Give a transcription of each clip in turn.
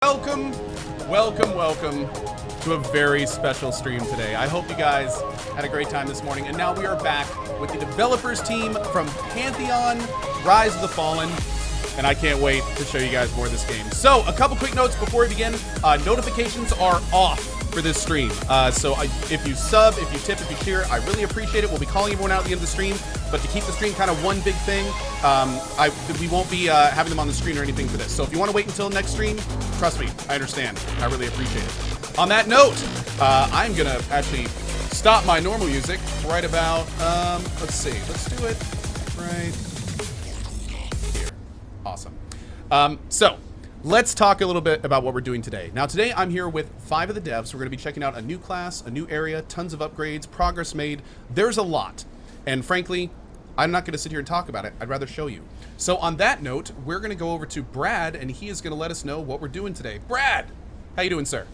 Welcome to a very special stream today. I hope you guys had a great time this morning. And now we are back with the developers team from Pantheon, Rise of the Fallen. And I can't wait to show you guys more of this game. So a couple quick notes before we begin. Notifications are off for this stream. If you sub, if you tip, if you cheer, I really appreciate it. We'll be calling everyone out at the end of the stream. But to keep the stream kind of one big thing, we won't be having them on the screen or anything for this. So if you want to wait until next stream, trust me, I understand. I really appreciate it. On that note, I'm going to actually stop my normal music right about, let's see. Let's do it right here. Awesome. So let's talk a little bit about what we're doing today. Now, today I'm here with 5 of the devs. We're going to be checking out a new class, a new area, tons of upgrades, progress made. There's a lot. And frankly, I'm not going to sit here and talk about it. I'd rather show you. So on that note, we're going to go over to Brad, and he is going to let us know what we're doing today. Brad, how you doing, sir?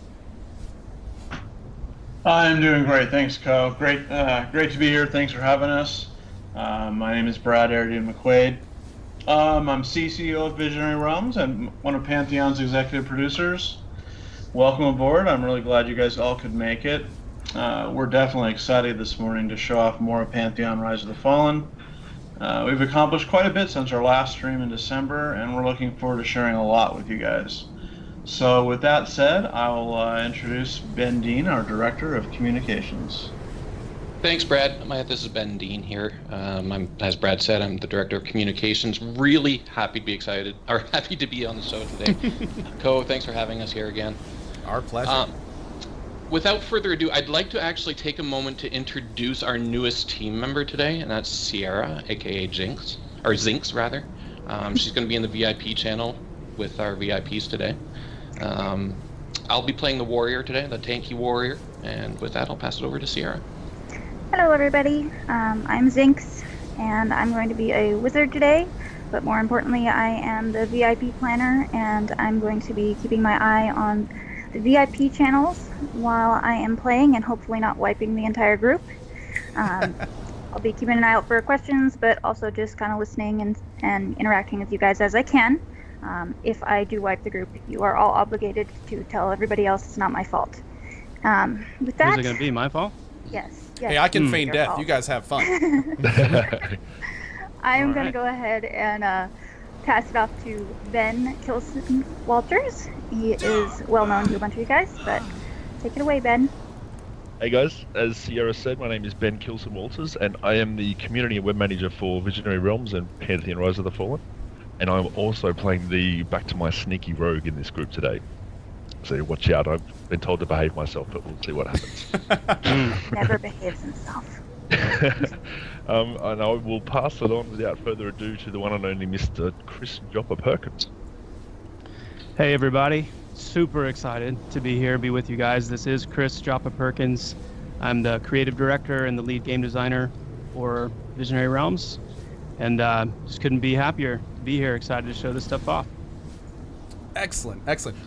I'm doing great. Thanks, Co. Great to be here. Thanks for having us. My name is Brad McQuaid. I'm CCO of Visionary Realms and one of Pantheon's executive producers. Welcome aboard. I'm really glad you guys all could make it. We're definitely excited this morning to show off more of Pantheon Rise of the Fallen. We've accomplished quite a bit since our last stream in December, and we're looking forward to sharing a lot with you guys. So with that said, I'll introduce Ben Dean, our Director of Communications. Thanks, Brad. This is Ben Dean here. As Brad said, I'm the Director of Communications. Really happy to be on the show today. Co, thanks for having us here again. Our pleasure. Without further ado, I'd like to actually take a moment to introduce our newest team member today, and that's Sierra, aka Zinx. She's going to be in the VIP channel with our VIPs today. I'll be playing the warrior today, the tanky warrior, and with that, I'll pass it over to Sierra. Hello, everybody. I'm Zinx, and I'm going to be a wizard today. But more importantly, I am the VIP planner, and I'm going to be keeping my eye on the VIP channels while I am playing and hopefully not wiping the entire group. I'll be keeping an eye out for questions, but also just kind of listening and interacting with you guys as I can. If I do wipe the group, you are all obligated to tell everybody else it's not my fault. With that, is it going to be my fault? Yes. Hey, I can feign death. Fault. You guys have fun. I am going to go ahead and pass it off to Ben Kilson Walters. He is well known to a bunch of you guys, but take it away, Ben. Hey guys, as Sierra said, my name is Ben Kilson Walters, and I am the Community and Web Manager for Visionary Realms and Pantheon Rise of the Fallen. And I'm also playing the back to my sneaky rogue in this group today. So watch out, I've been told to behave myself, but we'll see what happens. Never behaves himself. And I will pass it on without further ado to the one and only Mr. Chris Jopper Perkins. Hey everybody, super excited to be here, be with you guys. This is Chris Joppa Perkins. I'm the creative director and the lead game designer for Visionary Realms, and just couldn't be happier to be here, excited to show this stuff off. Excellent.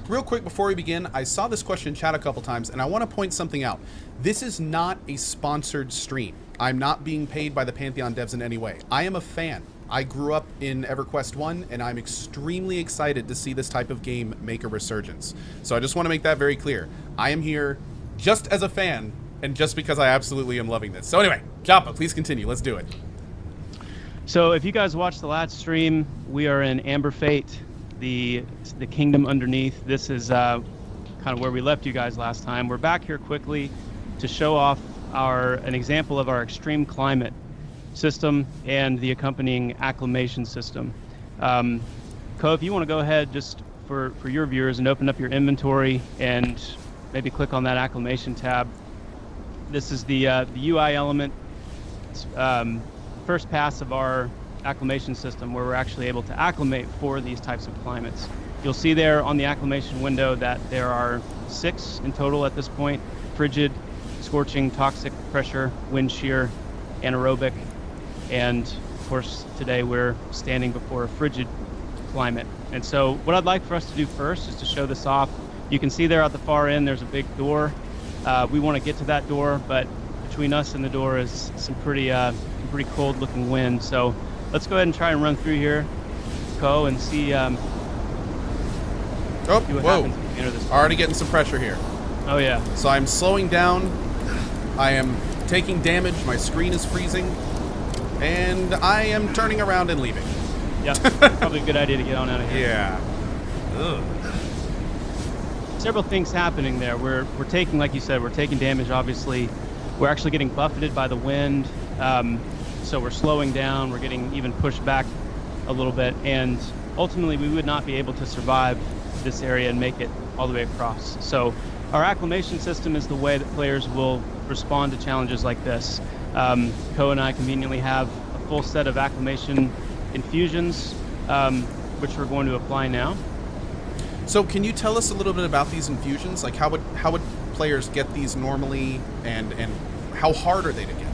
Real quick before we begin, I saw this question in chat a couple times, and I want to point something out. This is not a sponsored stream. I'm not being paid by the Pantheon devs in any way. I am a fan. I grew up in EverQuest 1, and I'm extremely excited to see this type of game make a resurgence. So I just want to make that very clear. I am here just as a fan, and just because I absolutely am loving this. So anyway, Joppa, please continue. Let's do it. So if you guys watched the last stream, we are in Amber Fate, the kingdom underneath. This is kind of where we left you guys last time. We're back here quickly to show off an example of our extreme climate system and the accompanying acclimation system. Co, if you want to go ahead just for your viewers and open up your inventory and maybe click on that acclimation tab. This is the UI element, first pass of our acclimation system where we're actually able to acclimate for these types of climates. You'll see there on the acclimation window that there are 6 in total at this point: frigid, scorching, toxic, pressure, wind shear, anaerobic, and of course today we're standing before a frigid climate. And so what I'd like for us to do first is to show this off. You can see there at the far end there's a big door. We want to get to that door, but between us and the door is some pretty cold looking wind. So let's go ahead and try and run through here, Co, and see what happens if we enter this. Already getting some pressure here. Oh yeah. So I'm slowing down. I am taking damage. My screen is freezing. And I am turning around and leaving. Yeah, probably a good idea to get on out of here. Yeah. Ugh. Several things happening there. We're taking, like you said, we're taking damage, obviously. We're actually getting buffeted by the wind. So we're slowing down. We're getting even pushed back a little bit. And ultimately, we would not be able to survive this area and make it all the way across. So our acclimation system is the way that players will respond to challenges like this. Ko and I conveniently have a full set of acclimation infusions, which we're going to apply now. So can you tell us a little bit about these infusions? Like how would players get these normally, and how hard are they to get?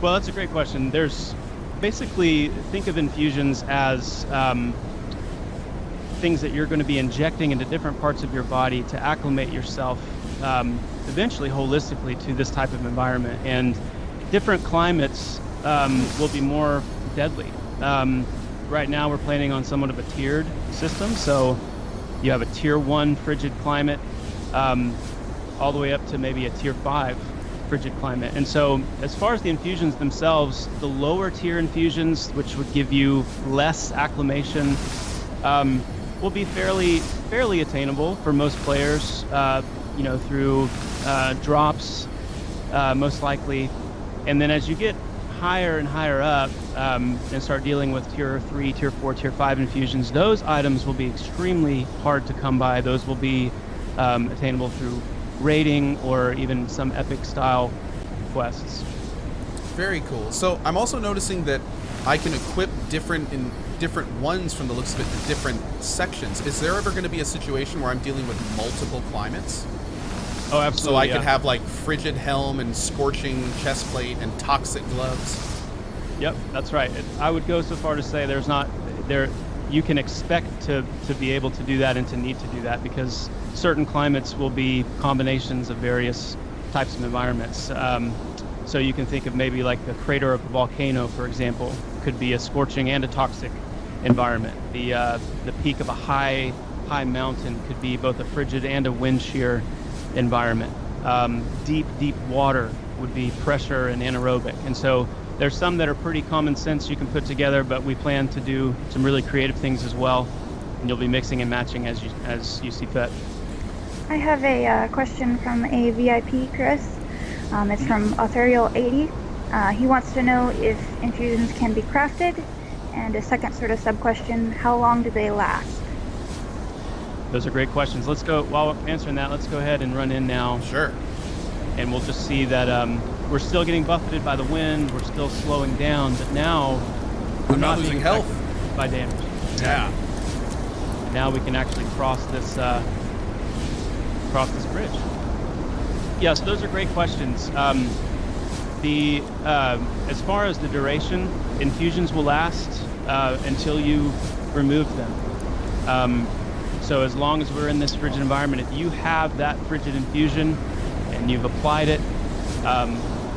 Well, that's a great question. There's basically, think of infusions as things that you're going to be injecting into different parts of your body to acclimate yourself eventually holistically to this type of environment. And different climates will be more deadly. Right now we're planning on somewhat of a tiered system. So you have a tier 1 frigid climate all the way up to maybe a tier 5 frigid climate. And so as far as the infusions themselves, the lower tier infusions, which would give you less acclimation, will be fairly attainable for most players, through drops, most likely. And then as you get higher and higher up and start dealing with tier 3, tier 4, tier 5 infusions, those items will be extremely hard to come by. Those will be attainable through raiding or even some epic style quests. Very cool. So I'm also noticing that I can equip different ones from the looks of it in different sections. Is there ever going to be a situation where I'm dealing with multiple climates? Oh, absolutely. So I could have like frigid helm and scorching chest plate and toxic gloves. Yep, that's right. I would go so far to say you can expect to be able to do that and to need to do that, because certain climates will be combinations of various types of environments. So you can think of maybe like the crater of a volcano, for example, could be a scorching and a toxic environment. The peak of a high mountain could be both a frigid and a wind shear environment. Deep water would be pressure and anaerobic. And so there's some that are pretty common sense you can put together, but we plan to do some really creative things as well. And you'll be mixing and matching as you see fit. I have a question from a VIP, Chris. It's from Authorial80. He wants to know if infusions can be crafted, and a second sort of sub-question, how long do they last? Those are great questions. Let's go, while we're answering that, let's go ahead and run in now. Sure. And we'll just see that we're still getting buffeted by the wind, we're still slowing down, but now we're not losing being health by damage. Yeah. Now we can actually cross this bridge. Yeah, so those are great questions. As far as the duration, infusions will last until you remove them. So as long as we're in this frigid environment, if you have that frigid infusion and you've applied it,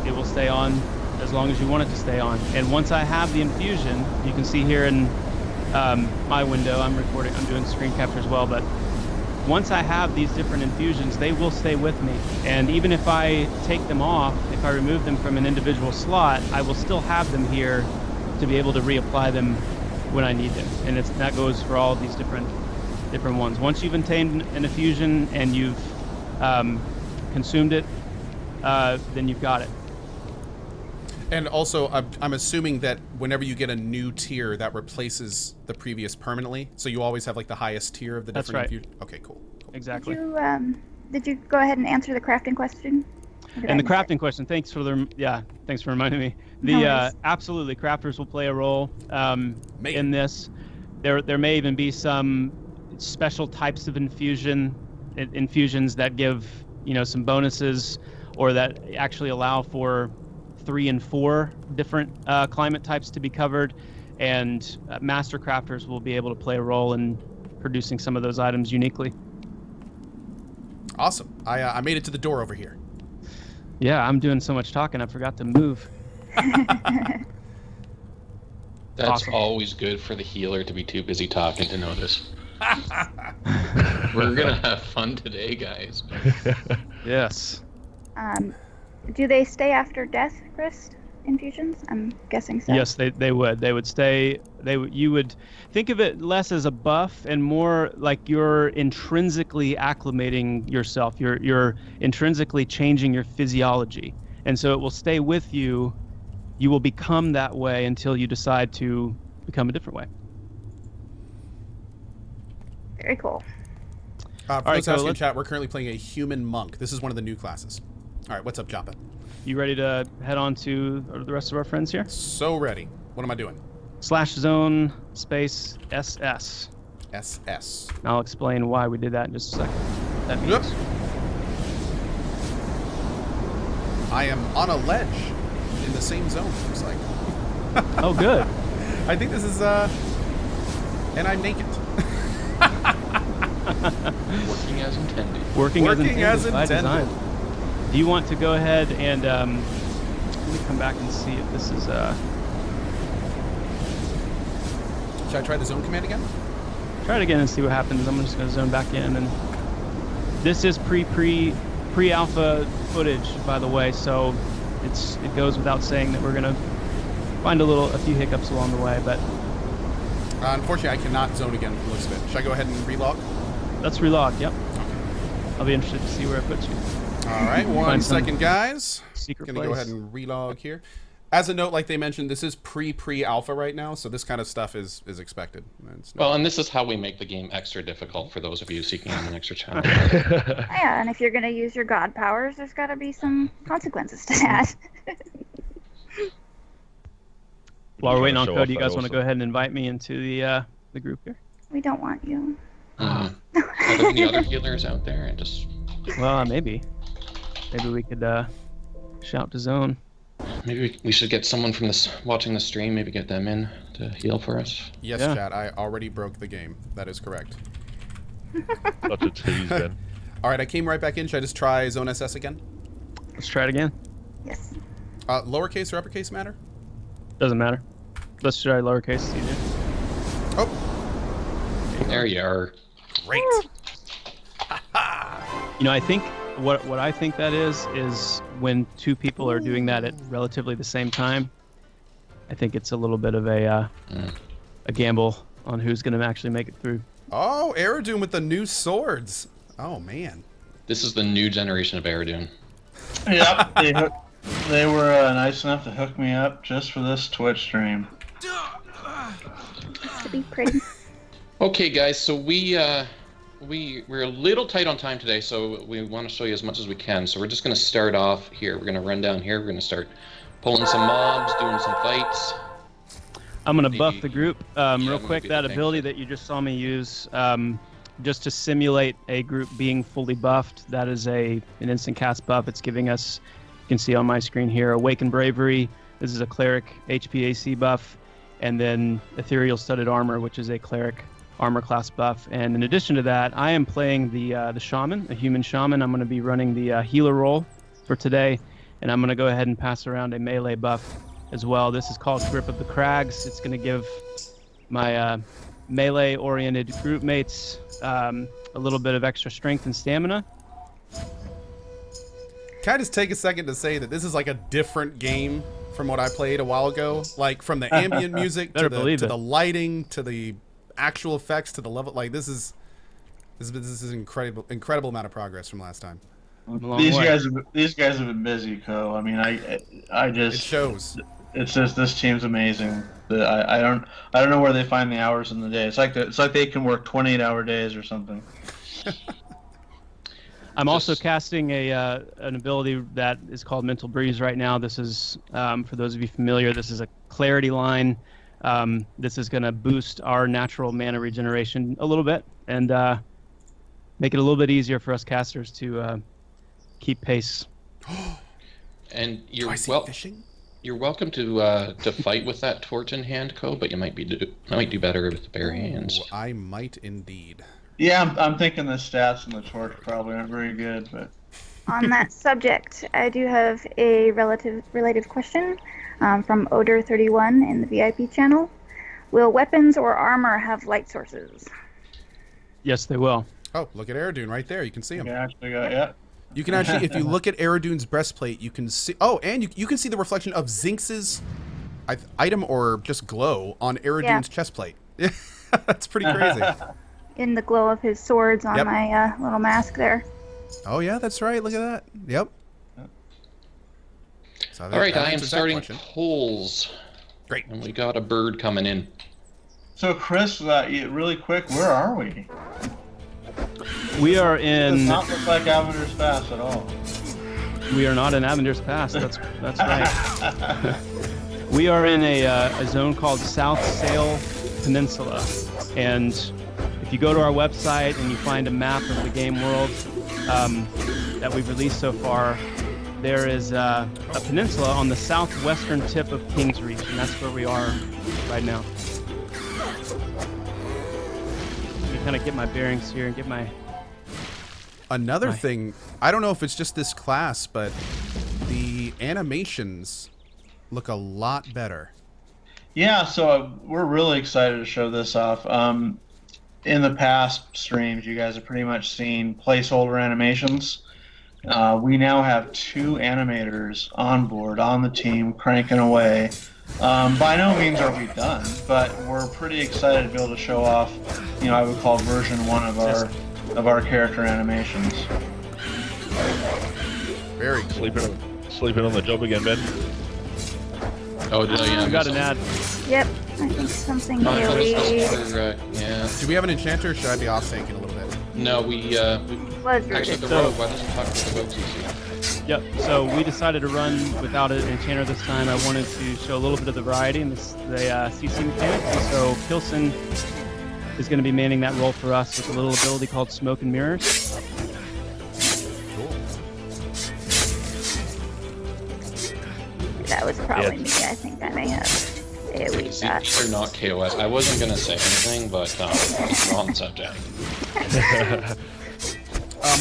it will stay on as long as you want it to stay on. And once I have the infusion, you can see here in my window, I'm doing screen capture as well, but once I have these different infusions, they will stay with me. And even if I take them off, if I remove them from an individual slot, I will still have them here to be able to reapply them when I need them. And that goes for all of these different ones. Once you've obtained an infusion and you've consumed it, then you've got it. And also, I'm assuming that whenever you get a new tier, that replaces the previous permanently. So you always have like the highest tier of the That's different right. infusions. Okay, cool. Exactly. Did you go ahead and answer the crafting question? And the crafting question, thanks for reminding me. No worries. Absolutely, crafters will play a role in this. There may even be some special types of infusions that give some bonuses, or that actually allow for 3 and 4 different climate types to be covered, and master crafters will be able to play a role in producing some of those items uniquely. Awesome. I made it to the door over here. Yeah, I'm doing so much talking, I forgot to move. That's Awesome. always good for the healer to be too busy talking to notice. We're gonna have fun today, guys. Yes. Do they stay after death, Chris? Infusions? I'm guessing so. Yes, they would. They would stay. You would think of it less as a buff and more like you're intrinsically acclimating yourself. You're intrinsically changing your physiology, and so it will stay with you. You will become that way until you decide to become a different way. Very cool. For right, those so asking in let's- chat, we're currently playing a human monk. This is one of the new classes. All right, what's up, Joppa? You ready to head on to the rest of our friends here? So ready. What am I doing? /zone space SS. SS. And I'll explain why we did that in just a second. That Yep. means I am on a ledge in the same zone, looks like. oh, good. I think this is, and I'm naked. Working as intended. Working as intended. By intended. design. Do you want to go ahead and let me come back and see if this is Should I try the zone command again? try it again and see what happens. I'm just going to zone back in, and this is pre-alpha footage, by the way, so it goes without saying that we're going to find a few hiccups along the way, but Unfortunately, I cannot zone again from the looks of it. Should I go ahead and relog? let's relog. Yep. I'll be interested to see where it puts you. All right, one Find some second, guys. secret Gonna go place. ahead and relog here. As a note, like they mentioned, this is pre-alpha right now, so this kind of stuff is expected. It's not- Well, and this is how we make the game extra difficult for those of you seeking out an extra challenge. Yeah, and if you're going to use your god powers, there's got to be some consequences to that. While we're waiting on Show code, off you that guys want to also. go ahead and invite me into the group here? We don't want you. Are there any other healers out there? And just Well, maybe we could shout to zone. maybe we should get someone from this watching the stream. Maybe get them in to heal for us. yes, yeah. chat. I already broke the game. That is correct. Such a tease, Ben. All right, I came right back in. Should I just try zone SS again? Let's try it again. Yes. Lowercase or uppercase matter? Doesn't matter. Let's try lowercase. It's easier. Oh, There you are. great. You know, I think what I think that is when two people are doing that at relatively the same time. I think it's a little bit of a gamble on who's going to actually make it through. Oh, Aerodoom with the new swords. Oh, man. This is the new generation of Aerodoom. Yep, they were nice enough to hook me up just for this Twitch stream. To be pretty. Okay, guys. So we're a little tight on time today, so we want to show you as much as we can. So we're just going to start off here. We're going to run down here. We're going to start pulling some mobs, doing some fights. I'm going to buff the group real maybe quick. the That thing. ability that you just saw me use, just to simulate a group being fully buffed. That is an instant cast buff. It's giving us, you can see on my screen here, Awakened Bravery. This is a cleric HPAC buff, and then Ethereal Studded Armor, which is a cleric armor class buff. And in addition to that, I am playing the shaman, a human shaman. I'm going to be running the healer role for today, and I'm going to go ahead and pass around a melee buff as well. This is called Grip of the Crags. It's going to give my melee-oriented group mates a little bit of extra strength and stamina. Can I just take a second to say that this is like a different game from what I played a while ago? Like from the ambient music Better to believe it. the lighting to the actual effects to the level. Like this is incredible amount of progress from last time. A long These way. guys have been busy, Co. I mean, I It just shows. it's just this team's amazing. I don't know where they find the hours in the day. It's like they can work 28-hour days or something. I'm also Just- casting an ability that is called Mental Breeze right now. This is, for those of you familiar, this is a clarity line. This is going to boost our natural mana regeneration a little bit and make it a little bit easier for us casters to keep pace. And Do I see fishing? you're welcome to fight with that torch in hand, Co. But you might do better with the bare hands. Ooh, I might indeed. Yeah, I'm thinking the stats and the torch probably aren't very good, but On that subject, I do have a related question from Oder31 in the VIP channel. Will weapons or armor have light sources? Yes, they will. Oh, look at Aerodune right there. You can see him. Yeah, actually got, yeah. You can actually, if you look at Aerodune's breastplate, you can see. Oh, and you can see the reflection of Zinx's item or just glow on Aerodune's chest plate. That's pretty crazy. In the glow of his swords on my little mask there. Oh yeah, that's right. Look at that. Yep. So All right, I am starting question. polls. Great. And we got a bird coming in. So, Chris, really quick, where are we? We are It in. does not look like Aventur's Pass at all. We are not in Aventur's Pass. That's right. We are in a zone called South Sail Peninsula, and if you go to our website and you find a map of the game world that we've released so far, there is a peninsula on the southwestern tip of King's Reach, and that's where we are right now. Let me kind of get my bearings here and get my... Another thing, I don't know if it's just this class, but the animations look a lot better. Yeah, so we're really excited to show this off. In the past streams, you guys have pretty much seen placeholder animations. We now have 2 animators on board, on the team, cranking away. By no means are we done, but we're pretty excited to be able to show off, I would call version 1 of our character animations. Very cool. Sleeping on the job again, Ben. Oh, did I? We got an ad. Yep, I think something Oh, I thought it was really supposed to be, yeah. Do we have an enchanter, or should I be off tanking a little bit? No, we was actually rooted. the rogue. Why don't you talk to the rogue CC? Yep, so we decided to run without an enchanter this time. I wanted to show a little bit of the variety in the CC mechanics, and so Kilson is going to be manning that role for us with a little ability called Smoke and Mirrors. That was probably me. I think I may have AoE See, that. these are not KOS. I wasn't gonna say anything, but wrong subject.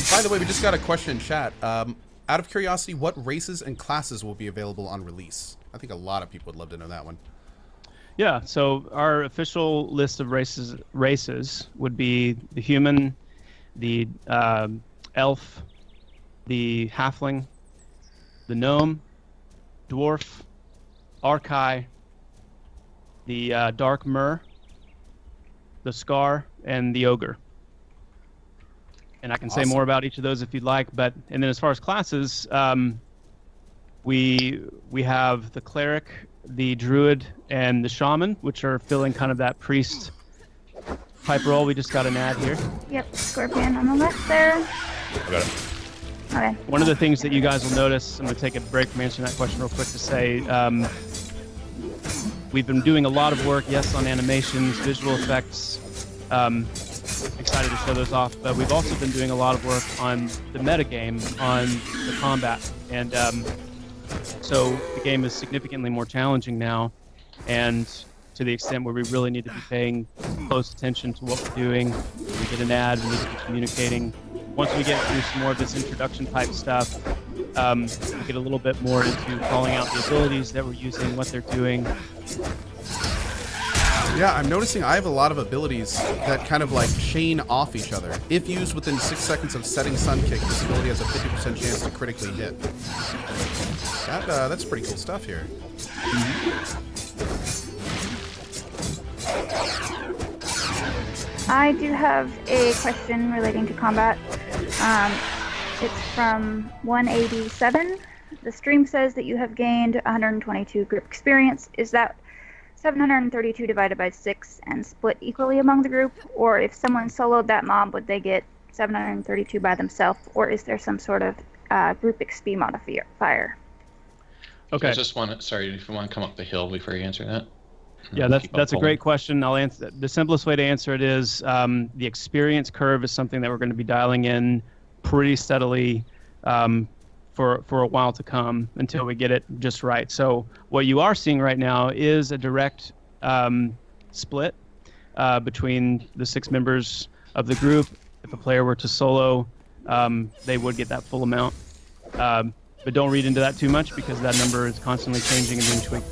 By the way, we just got a question in chat. Out of curiosity, what races and classes will be available on release? I think a lot of people would love to know that one. Yeah, so our official list of races would be the human, the elf, the halfling, the gnome, dwarf, archai, the dark myr, the scar, and the ogre. And I can say more about each of those if you'd like. And then as far as classes, we have the cleric, the druid, and the shaman, which are filling kind of that priest type role. We just got an ad here. Yep, scorpion on the left there. I got it. Okay. One of the things that you guys will notice, I'm going to take a break from answering that question real quick to say, we've been doing a lot of work, yes, on animations, visual effects. Excited to show those off, but we've also been doing a lot of work on the metagame, on the combat, and so the game is significantly more challenging now, and to the extent where we really need to be paying close attention to what we're doing. We get an ad, we need to be communicating. Once we get through some more of this introduction type stuff, we get a little bit more into calling out the abilities that we're using, what they're doing. Yeah, I'm noticing I have a lot of abilities that kind of like chain off each other. If used within 6 seconds of setting Sun Kick, this ability has a 50% chance to critically hit. That's pretty cool stuff here. I do have a question relating to combat. It's from 187. The stream says that you have gained 122 group experience. Is that 732 divided by 6 and split equally among the group? Or if someone soloed that mob, would they get 732 by themselves? Or is there some sort of group XP modifier? Okay. I just want to, sorry, if you want to come up the hill before you answer that. Yeah, that's a great question. I'll answer. The simplest way to answer it is the experience curve is something that we're going to be dialing in pretty steadily for a while to come until we get it just right. So what you are seeing right now is a direct split between the 6 members of the group. If a player were to solo, they would get that full amount. But don't read into that too much because that number is constantly changing and being tweaked.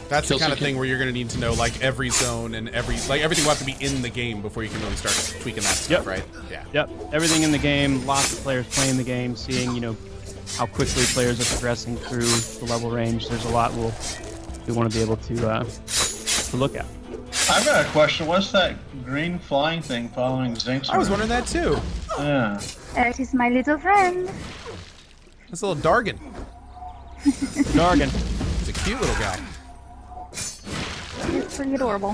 That's the Kilson kind of can- thing where you're going to need to know like every zone and everything will have to be in the game before you can really start tweaking that stuff, Yep. right? Yeah. Yep, everything in the game, lots of players playing the game, seeing, how quickly players are progressing through the level range. There's a lot we want to be able to look at. I've got a question. What's that green flying thing following Zinx? I was wondering that too. Yeah. That is my little friend. That's a little Dargan. Dargan. He's a cute little guy. He's pretty adorable.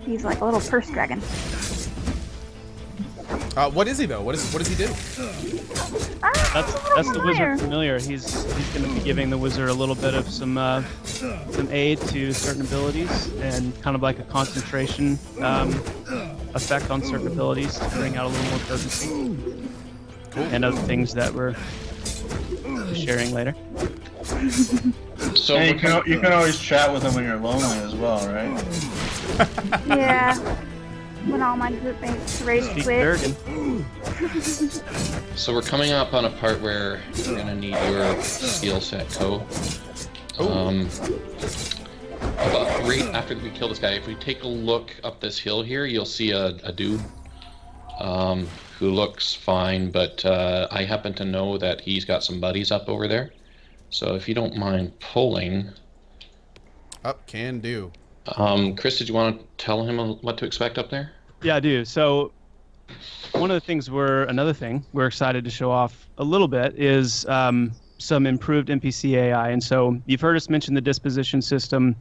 He's like a little purse dragon. What is he though? What does he do? That's the wizard familiar. He's going to be giving the wizard a little bit of some aid to certain abilities and kind of like a concentration effect on certain abilities to bring out a little more potency. Cool. And other things that we're sharing later. So And we're you can always chat with him when you're lonely as well, right? Yeah. When all my group mates rage Speak quit. Dargan. So we're coming up on a part where we're gonna need your skill set, Co. About right after we kill this guy, if we take a look up this hill here, you'll see a dude who looks fine, but I happen to know that he's got some buddies up over there. So if you don't mind pulling, Up can do. Chris, did you want to tell him what to expect up there? Yeah, I do. So another thing we're excited to show off a little bit is some improved NPC AI. And so you've heard us mention the disposition system,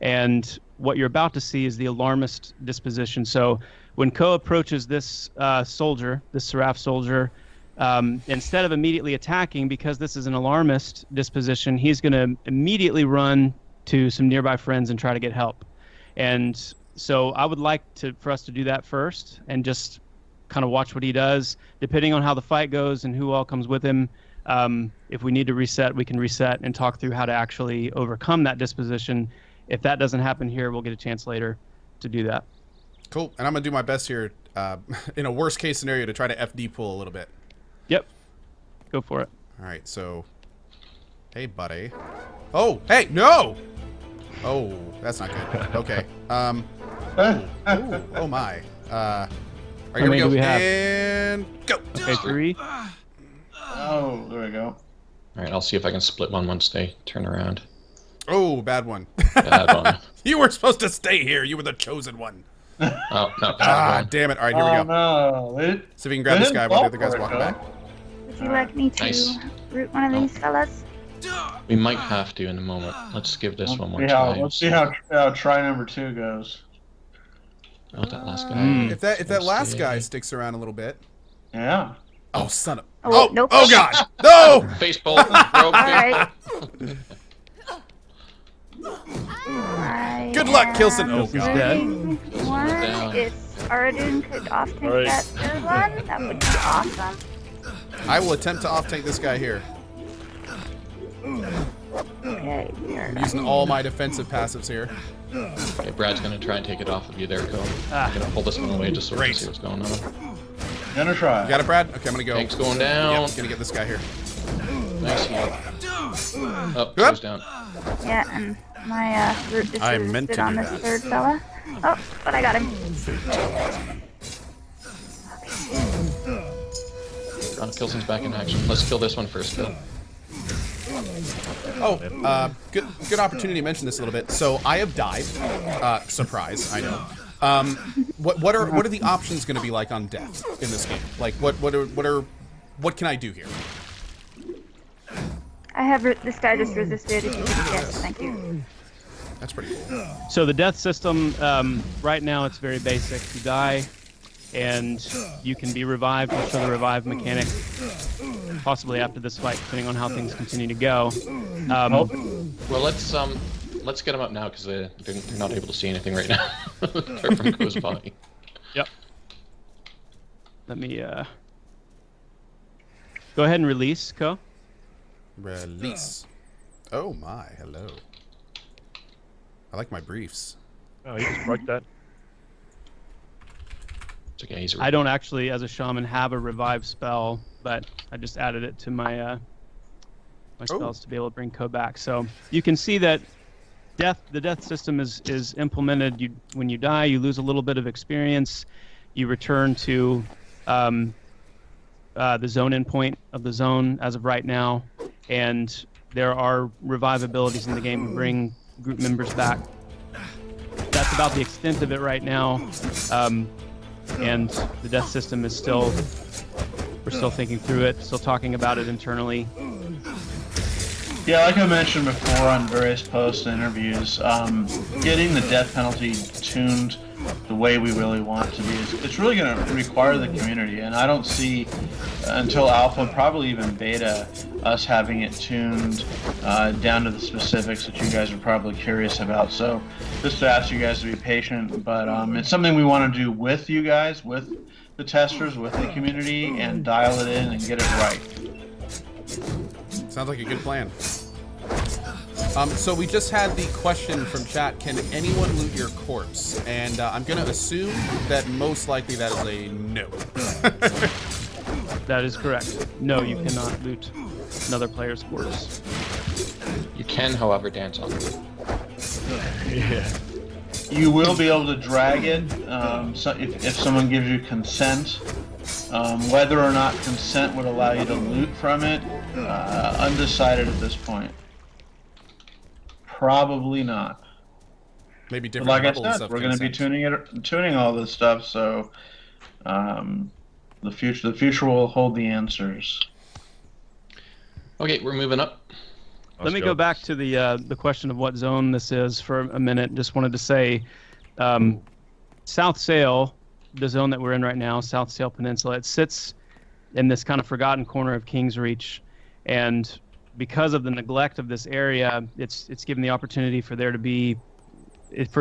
and what you're about to see is the alarmist disposition. So when Ko approaches this soldier, this Seraph soldier, instead of immediately attacking, because this is an alarmist disposition, he's going to immediately run to some nearby friends and try to get help. And so I would like for us to do that first and just kind of watch what he does. Depending on how the fight goes and who all comes with him, if we need to reset, we can reset and talk through how to actually overcome that disposition. If that doesn't happen here, we'll get a chance later to do that. Cool. And I'm going to do my best here in a worst case scenario to try to FD pull a little bit. Yep. Go for it. All right, so... Hey, buddy. Oh, hey, no! Oh, that's not good. Okay. Oh my. Are you many gonna do we go? have? And go! Okay, 3. Oh, there we go. All right, I'll see if I can split one once they turn around. Oh, bad one. Bad one. You were supposed to stay here. You were the chosen one. Oh, not bad Ah, one. damn it. All right, here we go. No. See if we can grab this guy while the other guy's walking back. Would you like me to Nice. root one of these fellas? We might have to in a moment. Let's give this one more Let's time. see how try number 2 goes. Oh, that last guy. If that last Stay. guy sticks around a little bit. Yeah. Oh, son of... Oh, nope. Oh, God. No! Face bolt. Rogue Alright. Good luck, Kilson. Oh, Kilson's God. dead. One, Down. if Aradun could off-tank Alright. that third one, that would be awesome. I will attempt to off-tank this guy here. Okay, here. I'm using all my defensive passives here. Okay, Brad's gonna try and take it off of you there, Co. Ah. I'm gonna pull this one away just so we can Great. see what's going on. Gonna try. You got it, Brad? Okay, I'm gonna go. Tank's going down. Yep, gonna get this guy here. Nice heal. Up, Yep. goes down. Yeah, and my root I meant disposed to on do this that. third fella. Oh, but I got him. Kilson's back in action. Let's kill this one first, Kill. Oh, good opportunity to mention this a little bit. So I have died. Surprise, I know. What are the options going to be like on death in this game? Like what can I do here? I have this guy just resisted. If you could guess, thank you. That's pretty cool. So the death system, right now it's very basic. You die, and you can be revived. We'll show the revive mechanic possibly after this fight, depending on how things continue to go. Well, let's get them up now because they're not able to see anything right now. Apart from Ko's body. Yep. Let me go ahead and release, Ko. Release. Oh my, hello. I like my briefs. Oh, he just broke that. It's okay. He's I don't actually, as a shaman, have a revive spell, but I just added it to my my spells to be able to bring Ko back. So you can see that The death system is implemented. When you die, you lose a little bit of experience. You return to the zone endpoint of the zone as of right now, and there are revive abilities in the game to bring group members back. That's about the extent of it right now, and the death system is still, we're still thinking through it, still talking about it internally. Yeah, like I mentioned before on various posts and interviews, getting the death penalty tuned the way we really want it to be, it's really going to require the community, and I don't see until alpha, probably even beta, us having it tuned down to the specifics that you guys are probably curious about. So just to ask you guys to be patient, but it's something we want to do with you guys, with the testers, with the community, and dial it in and get it right. Sounds like a good plan. So we just had the question from chat, can anyone loot your corpse? And I'm going to assume that most likely that is a no. That is correct. No, you cannot loot another player's corpse. You can, however, dance on it. Yeah. You will be able to drag it so if someone gives you consent. Whether or not consent would allow you to loot from it, undecided at this point. Probably not. Maybe different Like I levels said, of we're going to be tuning all this stuff, so the future will hold the answers. Okay, we're moving up. Let me go back to the question of what zone this is for a minute. Just wanted to say, South Sail, the zone that we're in right now, South Sail Peninsula, it sits in this kind of forgotten corner of King's Reach, and because of the neglect of this area, it's given the opportunity for it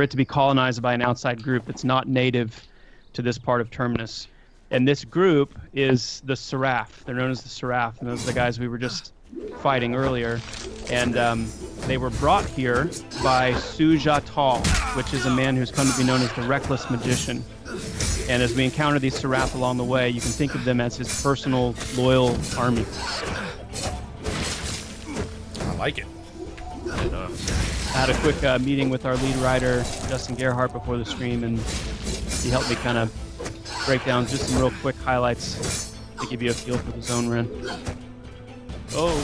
to be colonized by an outside group that's not native to this part of Terminus. And this group is the Seraph. They're known as the Seraph, and those are the guys we were just fighting earlier. And they were brought here by Suja Tal, which is a man who's come to be known as the Reckless Magician. And as we encounter these Seraph along the way, you can think of them as his personal, loyal army. I like it. I had a quick meeting with our lead writer, Justin Gerhardt, before the stream, and he helped me kind of break down just some real quick highlights to give you a feel for the zone we're in. Oh,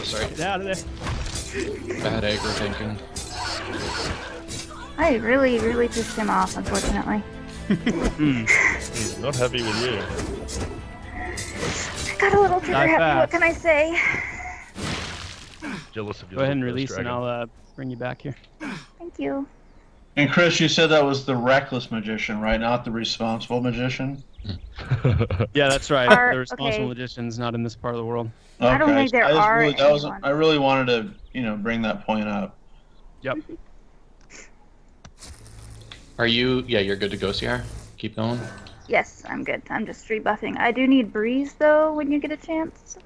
sorry. get out of there. Bad aggro thinking. I really, really pissed him off, unfortunately. He's not happy with you. I got a little trigger Die happy, fast. what can I say? Jealous of your Go ahead and little release, dragon. and I'll bring you back here. Thank you. And Chris, you said that was the Reckless Magician, right? Not the Responsible Magician? Yeah, that's right. Are- The responsible okay. magician's not in this part of the world. I don't think there are anyone. I really wanted to, bring that point up. Yep. Are you? Yeah, you're good to go, CR. Keep going. Yes, I'm good. I'm just rebuffing. I do need Breeze, though, when you get a chance.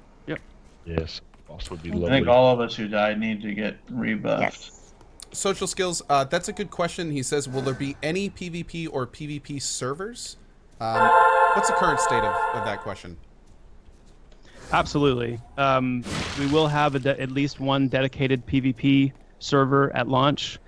Yes, boss would be I lovely. think all of us who died need to get rebuffed. Yes. Social skills, that's a good question. He says, will there be any PvP or PvP servers? What's the current state of that question? Absolutely. We will have at least one dedicated PvP server at launch.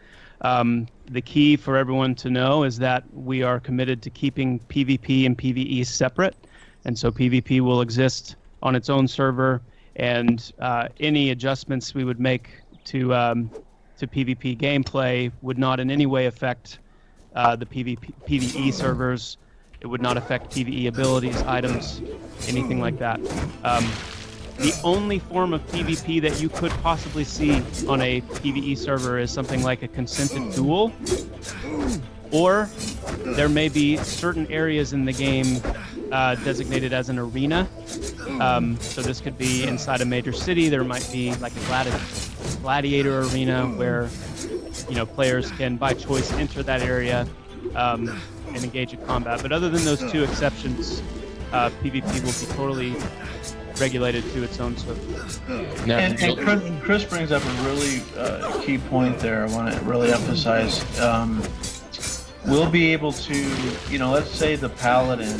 The key for everyone to know is that we are committed to keeping PvP and PvE separate, and so PvP will exist on its own server, and any adjustments we would make to PvP gameplay would not in any way affect the PvE servers. It would not affect PvE abilities, items, anything like that. The only form of PvP that you could possibly see on a PvE server is something like a consented duel, or there may be certain areas in the game designated as an arena. So this could be inside a major city. There might be like a gladiator arena where players can by choice enter that area and engage in combat. But other than those two exceptions, PvP will be totally regulated to its own server. Now, And Chris brings up a really key point there. I want to really emphasize. We'll be able to, let's say the Paladin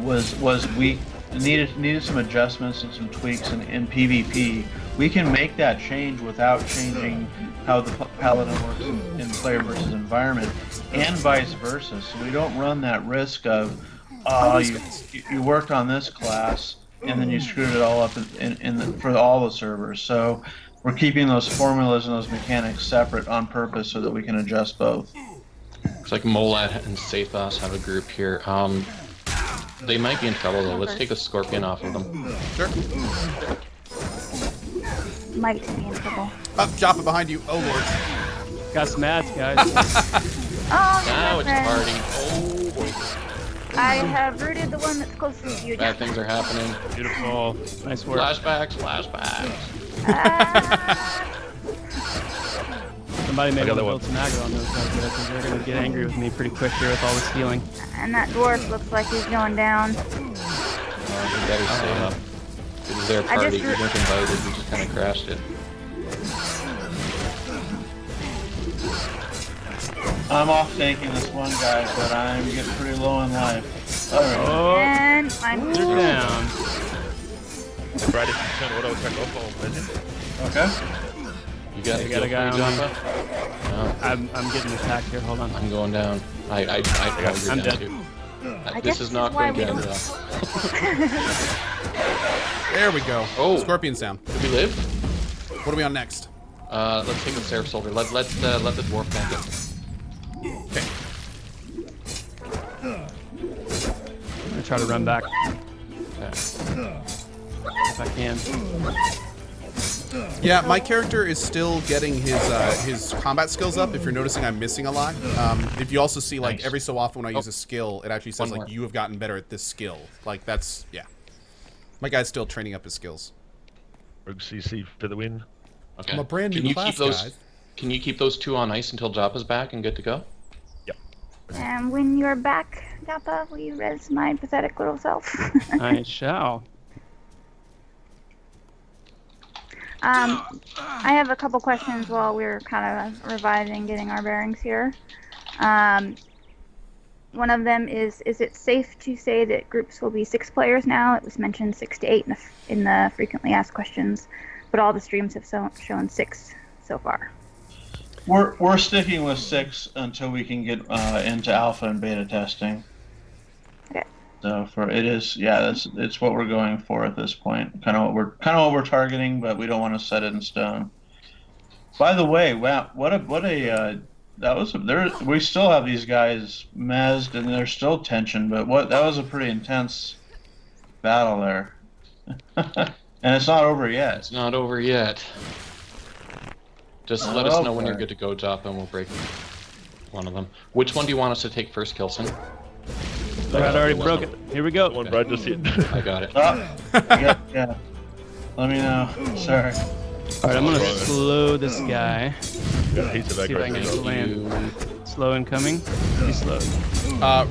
was weak, needed some adjustments and some tweaks in PvP. we can make that change without changing how the paladin works in player versus environment, and vice versa. So we don't run that risk of, you worked on this class and then you screwed it all up for all the servers. So we're keeping those formulas and those mechanics separate on purpose so that we can adjust both. It's like Molat and Sathos have a group here. They might be in trouble though. Let's take a Scorpion off of them. Sure. Might be in trouble. Up, Joppa behind you. Oh, Lord. Got some ads, guys. Oh, Now it's friend. party. Oh boy. I have rooted the one that's closest to you. Bad things are happening. Beautiful. Nice work. Flashbacks, flashbacks. Somebody may I got want to that build some aggro on those guys because they're going to get angry with me pretty quick here with all the stealing. And that dwarf looks like he's going down. Oh, you better stay up. It was their I party. just You weren't invited. You just kind of crashed it. I'm off tanking this one guy, but I'm getting pretty low in life. All right. Oh, And I'm they're down. And Brad, if you turn auto attack off, I'll message. Okay. You got, You got a guy on me. Joppa? No, I'm getting attacked here. Hold on. I'm going down. I know you're I'm down dead. too. I This guess is not why going to we end don't- well. There we go. Oh. Scorpion sound. Did we live? What are we on next? Let's take the Seraph Soldier. Let the dwarf tank it. Okay. I'm going to try to run back Okay. if I can. Yeah, my character is still getting his combat skills up. If you're noticing, I'm missing a lot. If you also see, like, Nice. every so often when I use a skill, it actually says, One like, more. you have gotten better at this skill. Like, that's, yeah. My guy's still training up his skills. Rogue CC for the win. Okay. I'm a brand new Can you class, keep those? guys. Can you keep those two on ice until Joppa's back and good to go? And when you're back, Joppa, will you res my pathetic little self? I shall. I have a couple questions while we're kind of revising, getting our bearings here. One of them is it safe to say that groups will be 6 players now? It was mentioned 6 to 8 in the frequently asked questions, but all the streams have shown 6 so far. We're sticking with 6 until we can get into alpha and beta testing. Okay. So it's what we're going for at this point. Kind of what we're targeting, but we don't want to set it in stone. By the way, wow, we still have these guys mezzed and there's still tension, but that was a pretty intense battle there. And it's not over yet. It's not over yet. Just let us know when you're good to go, Joppa, and we'll break one of them. Which one do you want us to take first, Kilson? Brad already broke it. Here we go. One Brad just hit. I got it. Yeah. Let me know. Sorry. All right, I'm going to slow this guy. Got heaps of See if I can get aggro. to land. Slow incoming. He's slowed.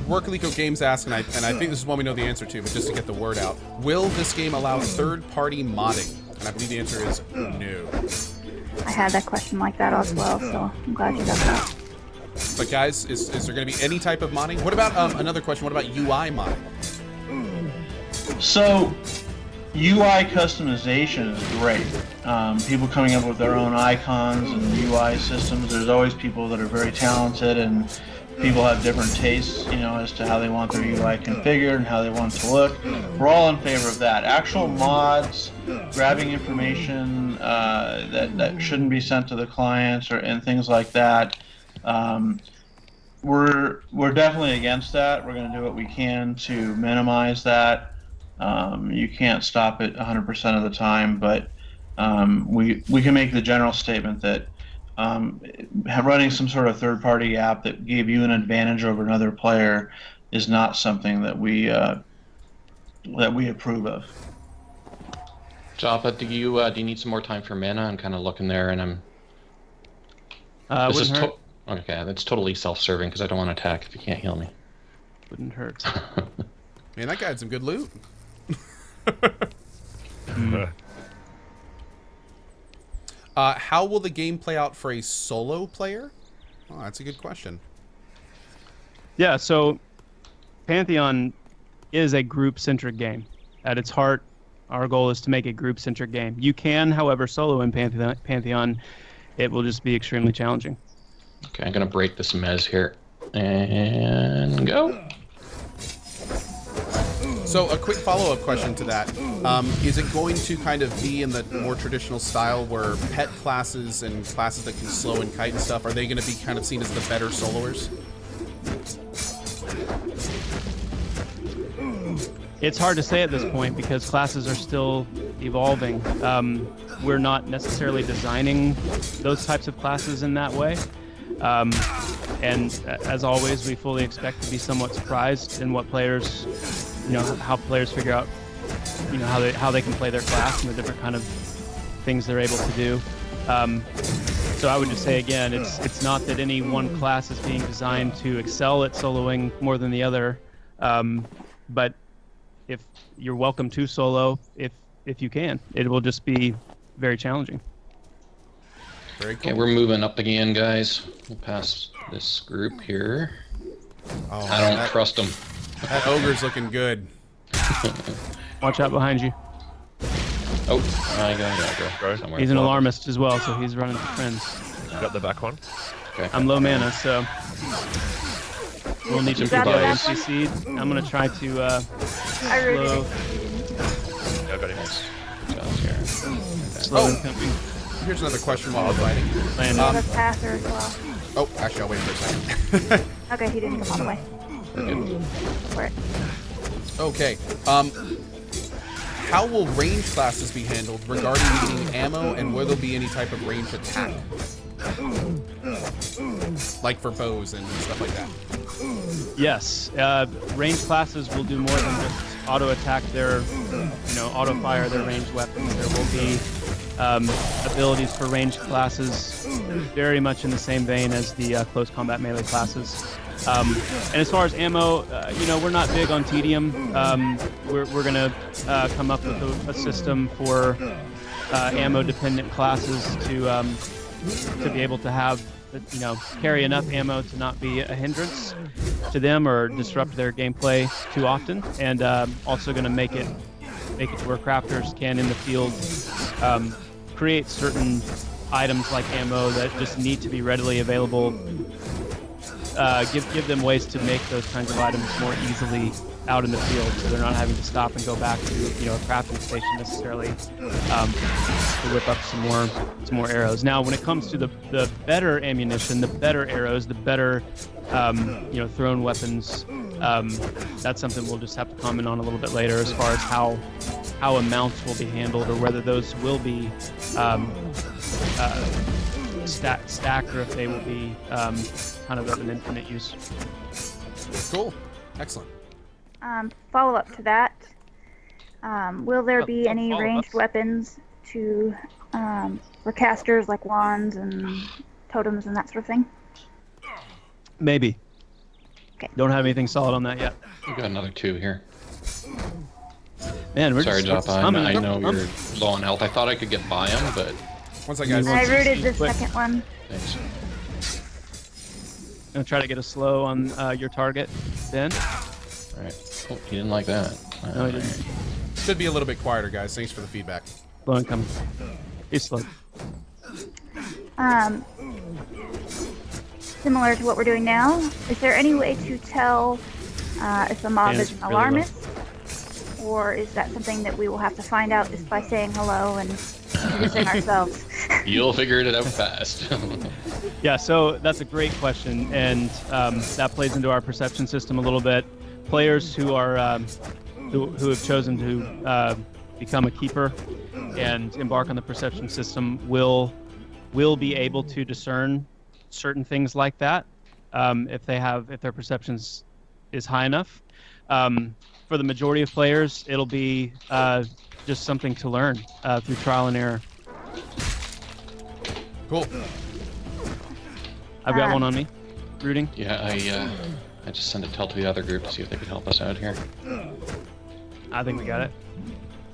Workalico Games asked, and I think this is one we know the answer to, but just to get the word out, will this game allow third-party modding? And I believe the answer is no. I had that question like that as well, so I'm glad you got that. But guys, is there going to be any type of modding? What about another question? What about UI modding? So, UI customization is great. People coming up with their own icons and UI systems. There's always people that are very talented, and people have different tastes, as to how they want their UI configured and how they want it to look. We're all in favor of that. Actual mods, grabbing information that shouldn't be sent to the clients and things like that. We're definitely against that. We're going to do what we can to minimize that. You can't stop it 100% of the time, but we can make the general statement that running some sort of third-party app that gave you an advantage over another player is not something that we approve of. Joppa, do you need some more time for mana? I'm kind of looking there, and I'm. Wouldn't hurt. Okay, that's totally self-serving because I don't want to attack if you can't heal me. Wouldn't hurt. Man, that guy had some good loot. How will the game play out for a solo player? Oh, that's a good question. Yeah, so Pantheon is a group-centric game. At its heart, Our goal is to make a group-centric game. You can, however, solo in Pantheon. It will just be extremely challenging. Okay, I'm gonna break this mez here and go. So a quick follow-up question to that. Is it going to kind of be in the more traditional style where pet classes and classes that can slow and kite and stuff, are they going to be kind of seen as the better soloers? It's hard to say at this point because classes are still evolving. We're not necessarily designing those types of classes in that way. And as always, we fully expect to be somewhat surprised in what players, how players figure out, how they can play their class and the different kind of things they're able to do. So I would just say again, it's not that any one class is being designed to excel at soloing more than the other, but if you're welcome to solo, if you can, it will just be very challenging. Very cool. Okay, we're moving up again, guys. We'll pass this group here. Oh, I don't trust them. That ogre's looking good. Watch out behind you. Oh, I gotta go somewhere. He's an alarmist as well, so he's running to friends. You got the back one? Okay. I'm low mana, so we'll need to Got provide the empty seed. I'm gonna try to I slow, Yeah, I got him. Good job here. slow Oh. incoming Here's another question while we're fighting. land. have a passer as well. Oh, actually, I'll wait for a second. Okay, he didn't come all the way. We're good. For it. Okay. How will range classes be handled regarding needing ammo, and will there be any type of range attack? Like for bows and stuff like that. Yes, range classes will do more than just auto attack their, auto fire their ranged weapons. There will be abilities for ranged classes, very much in the same vein as the close combat melee classes. And as far as ammo, we're not big on tedium. We're going to come up with a system for ammo-dependent classes to be able to have, carry enough ammo to not be a hindrance to them or disrupt their gameplay too often, and also going to make it to where crafters can in the field create certain items like ammo that just need to be readily available. Give them ways to make those kinds of items more easily out in the field, so they're not having to stop and go back to a crafting station necessarily to whip up some more arrows. Now, when it comes to the better ammunition, the better arrows, the better thrown weapons, that's something we'll just have to comment on a little bit later as far as how amounts will be handled or whether those will be stacked or if they will be kind of an infinite use. Cool. Excellent. Follow up to that. Will there be any follow ranged ups. weapons for casters like wands and totems and that sort of thing? Maybe. Okay. Don't have anything solid on that yet. We got another 2 here. Man, we're Sorry, just Joppa. humming. I know you're low on health. I thought I could get by him, but Once guys. I rooted the quick. second one. thanks. Gonna try to get a slow on your target, Ben. All right. Oh, he didn't like that. No, he didn't. Should be a little bit quieter, guys. Thanks for the feedback. Slow incoming. He's slow. Similar to what we're doing now, is there any way to tell if a mob Dan is is an really low. alarmist? Or is that something that we will have to find out just by saying hello and introducing ourselves? You'll figure it out fast. Yeah, so that's a great question, and that plays into our perception system a little bit. Players who are who have chosen to become a keeper and embark on the perception system will be able to discern certain things like that if their perceptions is high enough. For the majority of players, it'll be just something to learn through trial and error. Cool. I've got one on me, rooting. Yeah, I just sent a tell to the other group to see if they could help us out here. I think we got it.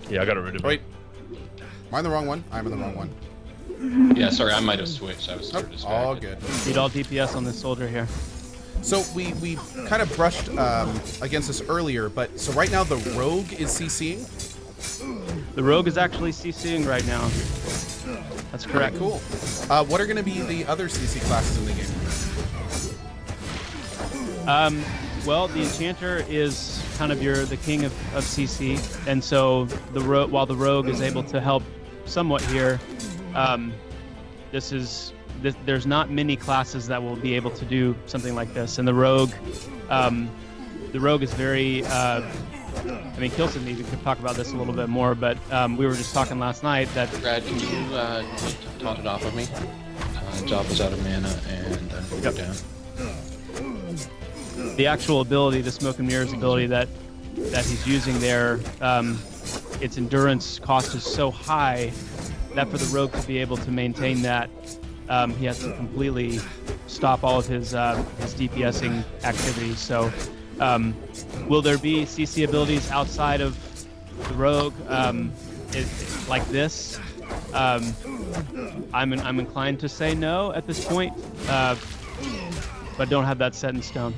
Yeah, I got it rid of it. Wait. Am I in the wrong one? I'm in the wrong one. Yeah, sorry, I might have switched. I was sort of distracted. All good. Need all DPS on this soldier here. So we kind of brushed against this earlier, but so right now the rogue is CCing. The rogue is actually CCing right now. That's correct. Cool. What are going to be the other CC classes in the game? Well, the enchanter is kind of the king of CC, and so while the rogue is able to help somewhat here, there's not many classes that will be able to do something like this, and the rogue is very. I mean, Kilson even could talk about this a little bit more, but we were just talking last night that. Brad, can you taunt it off of me? Job was out of mana, and I'm going down. The actual ability, the smoke and mirrors ability that he's using there, its endurance cost is so high that for the rogue to be able to maintain that, he has to completely stop all of his DPSing activities. So, will there be CC abilities outside of the rogue like this? I'm inclined to say no at this point, but don't have that set in stone.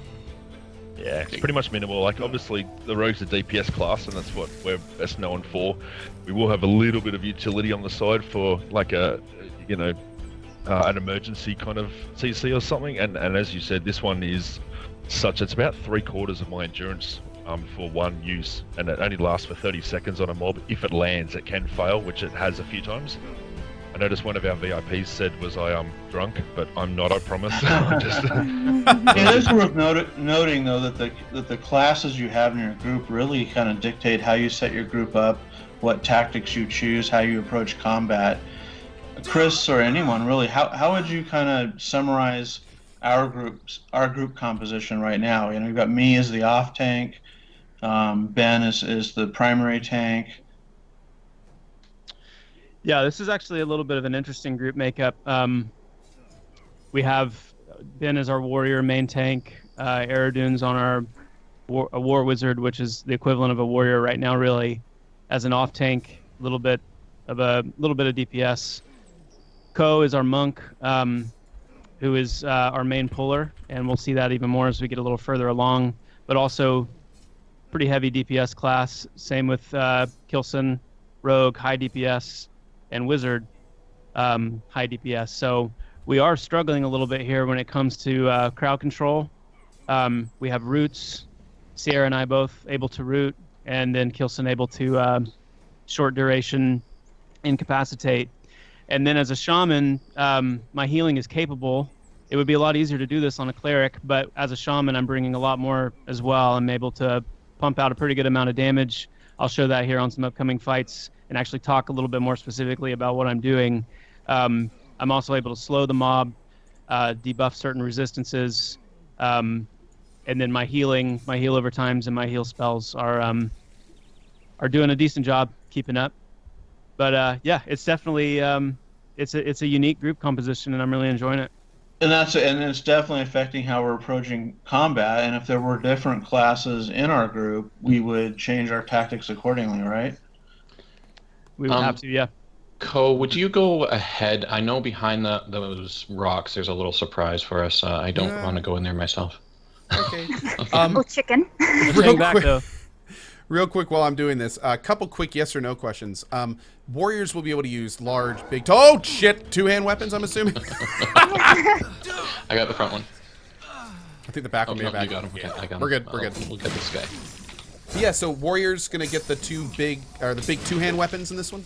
Yeah, it's pretty much minimal. Like, obviously, the rogue's a DPS class, and that's what we're best known for. We will have a little bit of utility on the side for, like, an emergency kind of CC or something. And as you said, this one is such, it's about 3/4 of my endurance for one use, and it only lasts for 30 seconds on a mob. If it lands, it can fail, which it has a few times. I noticed one of our VIPs said, was I drunk? But I'm not, I promise. It is worth noting, though, that the classes you have in your group really kind of dictate how you set your group up, what tactics you choose, how you approach combat. Chris, or anyone really, how would you kind of summarize our group composition right now? You know, you've got me as the off tank, Ben is the primary tank. Yeah, this is actually a little bit of an interesting group makeup. We have Ben as our warrior main tank, Eridune's on our war wizard, which is the equivalent of a warrior right now, really, as an off tank, a little bit of DPS. Ko is our monk, who is our main puller, and we'll see that even more as we get a little further along, but also pretty heavy DPS class. Same with Kilson, rogue, high DPS, and wizard, high DPS. So we are struggling a little bit here when it comes to crowd control. We have roots, Sierra and I both able to root, and then Kilson able to short duration incapacitate. And then as a shaman, my healing is capable. It would be a lot easier to do this on a cleric, but as a shaman, I'm bringing a lot more as well. I'm able to pump out a pretty good amount of damage. I'll show that here on some upcoming fights and actually talk a little bit more specifically about what I'm doing. I'm also able to slow the mob, debuff certain resistances, and then my heal over times and my heal spells are doing a decent job keeping up. But yeah, it's definitely it's a unique group composition, and I'm really enjoying it. And it's definitely affecting how we're approaching combat. And if there were different classes in our group, we would change our tactics accordingly, right? We would have to, yeah. Ko, would you go ahead? I know behind those rocks there's a little surprise for us. I don't want to go in there myself. Okay. Oh, chicken. Real quick while I'm doing this, a couple quick yes or no questions. Warriors will be able to use large, big, oh shit, two-hand weapons, I'm assuming? I got the front one. I think the back one may have back. You got him. Okay, I got him. We're good. We'll get this guy. Yeah, so Warriors gonna get the big two-hand weapons in this one?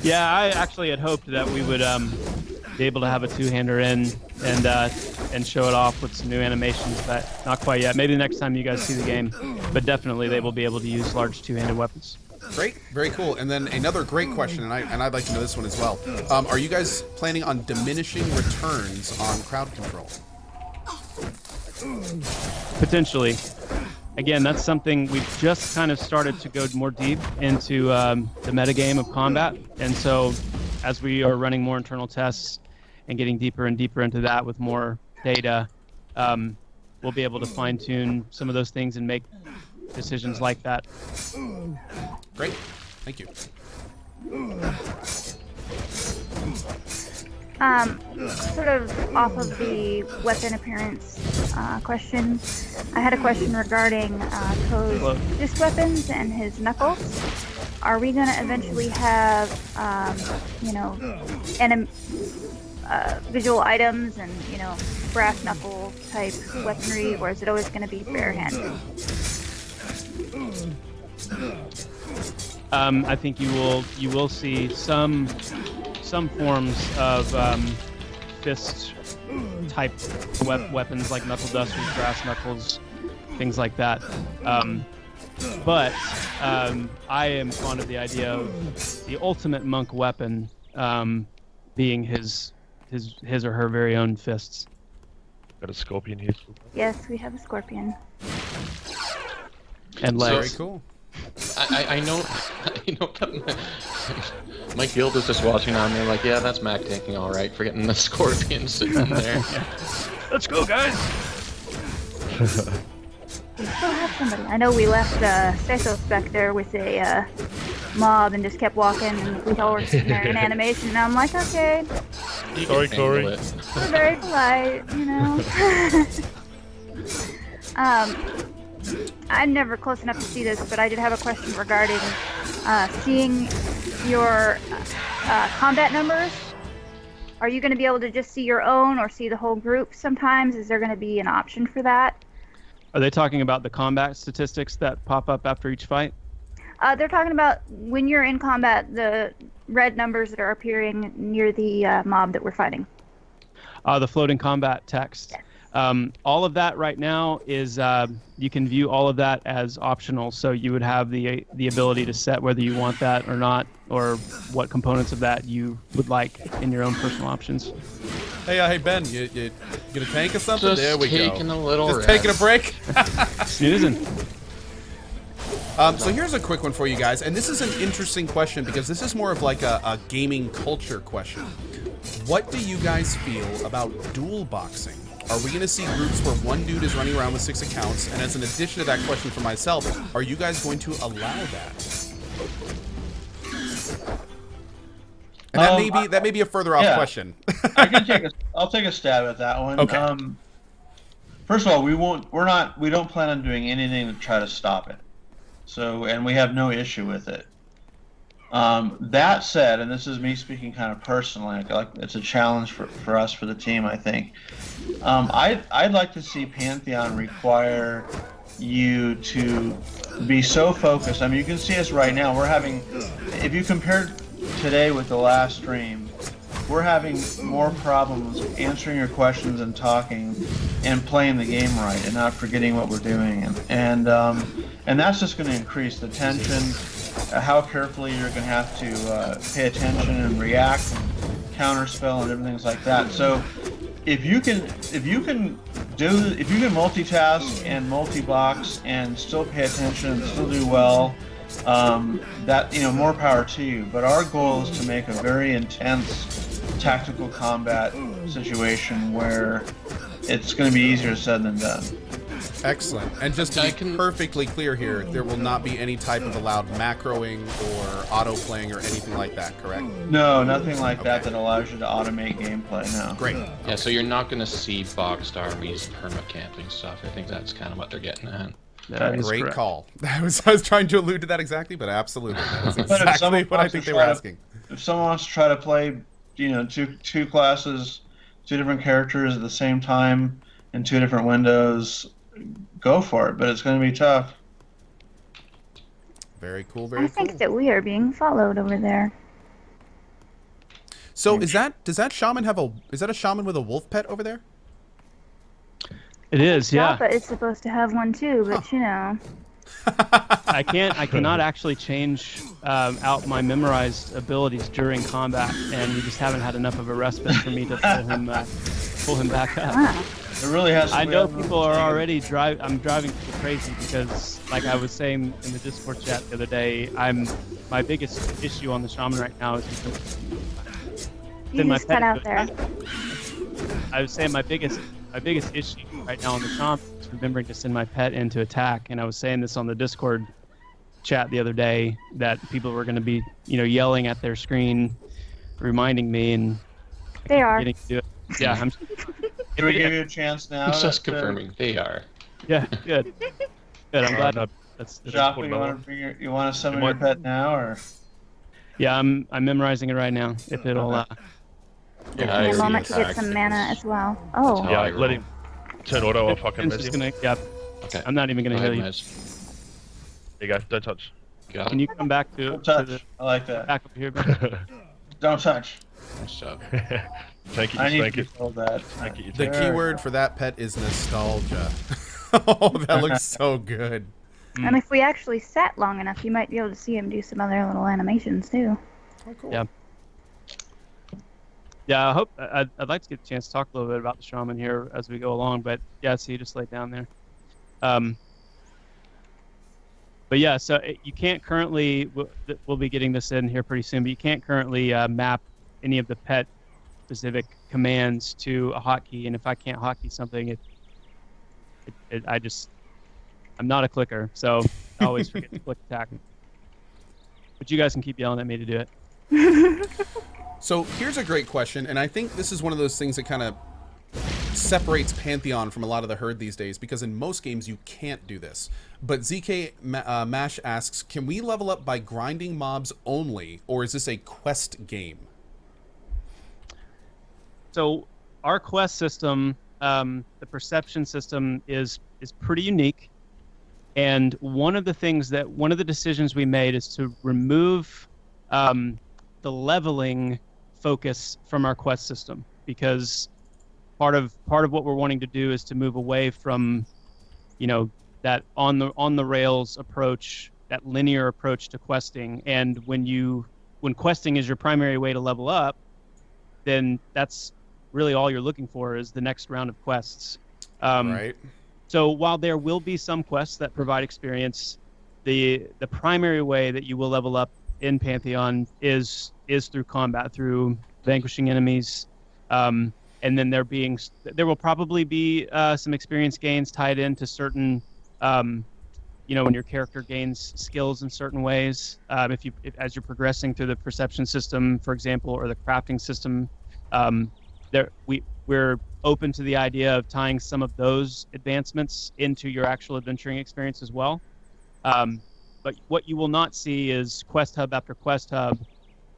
Yeah, I actually had hoped that we would be able to have a two-hander in and show it off with some new animations, but not quite yet. Maybe the next time you guys see the game, but definitely they will be able to use large two-handed weapons. Great, very cool. And then another great question, and I'd like to know this one as well. Are you guys planning on diminishing returns on crowd control? Potentially. Again, that's something we've just kind of started to go more deep into the metagame of combat. And so as we are running more internal tests and getting deeper and deeper into that with more data, we'll be able to fine-tune some of those things and make decisions like that. Great. Thank you. Sort of off of the weapon appearance question, I had a question regarding Ko's disc weapons and his knuckles. are we going to eventually have, visual items and, brass knuckle type weaponry, or is it always going to be barehanded? I think you will see some forms of fist type weapons like knuckle dusters, brass knuckles, things like that. But I am fond of the idea of the ultimate monk weapon being his or her very own fists. Got a scorpion here. Yes, we have a scorpion. And So- Very legs. cool. I know that my guild is just watching on. They're like, yeah, that's Mac tanking all right, for getting the scorpion sitting there. Let's go, guys! We still have somebody. I know we left Staso Spectre with a mob and just kept walking, and we all were sitting there in animation, and I'm like, okay, You Sorry, can handle Corey. it. we're very polite, I'm never close enough to see this, but I did have a question regarding seeing your combat numbers. Are you going to be able to just see your own or see the whole group sometimes? Is there going to be an option for that? Are they talking about the combat statistics that pop up after each fight? They're talking about when you're in combat, the red numbers that are appearing near the mob that we're fighting. The floating combat text. All of that right now is you can view all of that as optional. So you would have the ability to set whether you want that or not, or what components of that you would like in your own personal options. Hey, Ben, you gonna tank or something? Just There we go. taking a little Just rest. taking a break. Snoozing. So here's a quick one for you guys, and this is an interesting question because this is more of like a gaming culture question. What do you guys feel about dual boxing? Are we going to see groups where one dude is running around with 6 accounts? And as an addition to that question for myself, are you guys going to allow that? And that may be a further off question. I'll take a stab at that one. Okay. First of all, we don't plan on doing anything to try to stop it. So, and we have no issue with it. That said, and this is me speaking kind of personally, like it's a challenge for us, for the team, I think. I'd like to see Pantheon require you to be so focused. I mean, you can see us right now. We're having, if you compare today with the last stream, we're having more problems answering your questions and talking and playing the game right and not forgetting what we're doing. And that's just going to increase the tension, how carefully you're going to have to pay attention and react and counterspell and different things like that. So if you can multitask and multi-box and still pay attention and still do well, that, more power to you. But our goal is to make a very intense tactical combat situation where it's going to be easier said than done. Excellent. And just to be perfectly clear here, there will not be any type of allowed macroing or auto-playing or anything like that, correct? No, nothing like that allows you to automate gameplay, no. Great. Yeah, so you're not going to see boxed armies, perma-camping stuff. I think that's kind of what they're getting at. That is Great correct. call. I was trying to allude to that exactly, but absolutely. That is But if exactly someone what I wants think to they were try to- asking. If someone wants to try to play, two classes, 2 different characters at the same time in 2 different windows, go for it, but it's going to be tough. Very cool, I very cool. think that we are being followed over there. So does that shaman have is that a shaman with a wolf pet over there? It is, yeah. Joppa is supposed to have one too, but I cannot actually change out my memorized abilities during combat, and we just haven't had enough of a respite for me to pull him back up. Wow. It really has to I be know everyone people are taking- already I'm driving people crazy because, like I was saying in the Discord chat the other day, my biggest issue on the shaman right now is because You just cut out there. I was saying my biggest issue right now on the shaman is remembering to send my pet in to attack, and I was saying this on the Discord chat the other day that people were going to be yelling at their screen, reminding me, and They are. getting to do it. Yeah, I'm. Can we give you a chance now? It's just to- confirming they are. Yeah, good. Good. I'm glad. No, That's Jacques, you want to summon your pet now, or? yeah. I'm memorizing it right now. If it'll. Give me a moment to get some mana as well. Oh. Yeah, let him turn auto off. I can It's mess just him. gonna. Yep. Okay. I'm not even gonna heal you. Mez. There you go. Don't touch. Got Can it. you come back to, Don't to touch. the I like that. back up here? Ben? Don't touch. Nice job. Thank you. I need Thank to you. control that. Thank you. The Sure. keyword for that pet is nostalgia. Oh, that looks so good. And if we actually sat long enough, you might be able to see him do some other little animations too. Oh, cool. Yeah. Yeah, I hope I'd like to get a chance to talk a little bit about the shaman here as we go along, but yeah, see, just lay down there. But yeah, so you can't currently. We'll be getting this in here pretty soon, but you can't currently map any of the pet specific commands to a hotkey. And if I can't hotkey something, I'm not a clicker, so I always forget to click attack. But you guys can keep yelling at me to do it. So here's a great question, and I think this is one of those things that kind of separates Pantheon from a lot of the herd these days, because in most games you can't do this. But ZK Mash asks, can we level up by grinding mobs only, or is this a quest game? So our quest system, the perception system, is pretty unique. And one of the decisions we made is to remove the leveling focus from our quest system, because part of what we're wanting to do is to move away from, that on the rails approach, that linear approach to questing. And when questing is your primary way to level up, then that's really all you're looking for is the next round of quests. Right. So while there will be some quests that provide experience, the primary way that you will level up in Pantheon is through combat, through vanquishing enemies, and then there will probably be some experience gains tied into certain, when your character gains skills in certain ways. If as you're progressing through the perception system, for example, or the crafting system, we're open to the idea of tying some of those advancements into your actual adventuring experience as well. But what you will not see is quest hub after quest hub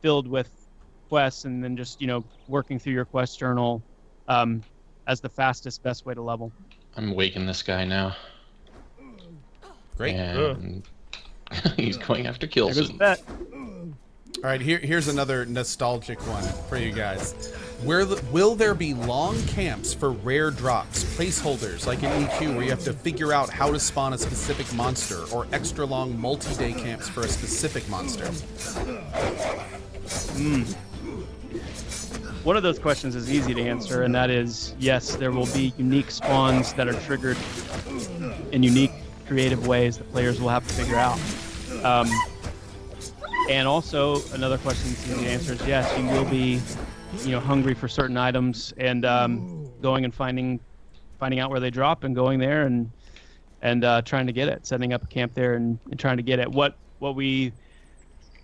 filled with quests, and then just working through your quest journal as the best way to level. I'm waking this guy now. Great. And he's going after kills. There goes the bet. All right, here's another nostalgic one for you guys. Will there be long camps for rare drops, placeholders like in EQ where you have to figure out how to spawn a specific monster, or extra long multi-day camps for a specific monster? One of those questions is easy to answer, and that is yes, there will be unique spawns that are triggered in unique creative ways that players will have to figure out. And also another question that's easy to answer is yes, you will be hungry for certain items, and going and finding out where they drop and going there and trying to get it, setting up a camp there and trying to get it. What we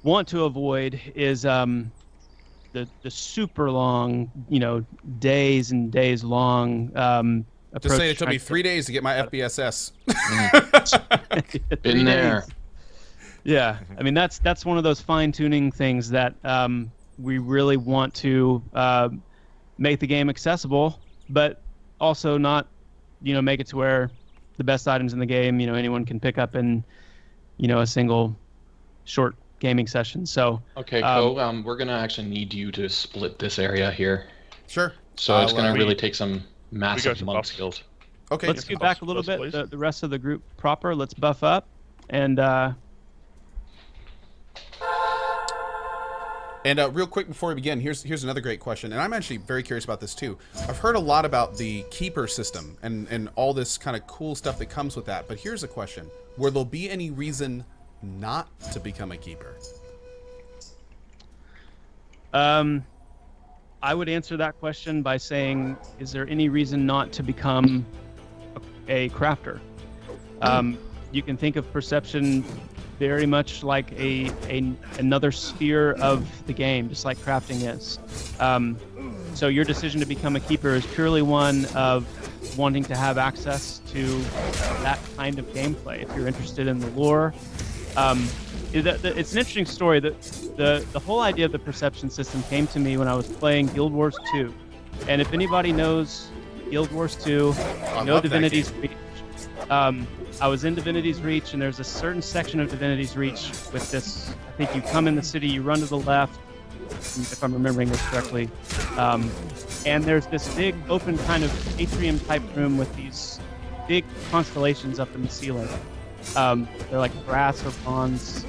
want to avoid is the super long, days and days long approach. Just say it took me 3 days to get my FBSS. Been there. Yeah, I mean that's one of those fine-tuning things that we really want to make the game accessible, but also not, make it to where the best items in the game, anyone can pick up in, a single short gaming session. So okay, Ko, we're gonna actually need you to split this area here. Sure. So it's gonna really take some massive to monk buff. skills. Okay. let's get back a little bit, please. the rest of the group proper. Let's buff up, and real quick before we begin, here's another great question, and I'm actually very curious about this too. I've heard a lot about the keeper system and all this kind of cool stuff that comes with that, but here's a question. Will there be any reason not to become a keeper? I would answer that question by saying, is there any reason not to become a crafter? You can think of perception very much like another sphere of the game, just like crafting is. So your decision to become a keeper is purely one of wanting to have access to that kind of gameplay. If you're interested in the lore, it's an interesting story. The whole idea of the perception system came to me when I was playing Guild Wars 2. And if anybody knows Guild Wars 2, you know Divinity's Reach. I was in Divinity's Reach, and there's a certain section of Divinity's Reach with this. I think you come in the city, you run to the left, if I'm remembering this correctly. And there's this big open kind of atrium type room with these big constellations up in the ceiling. They're like grass or ponds,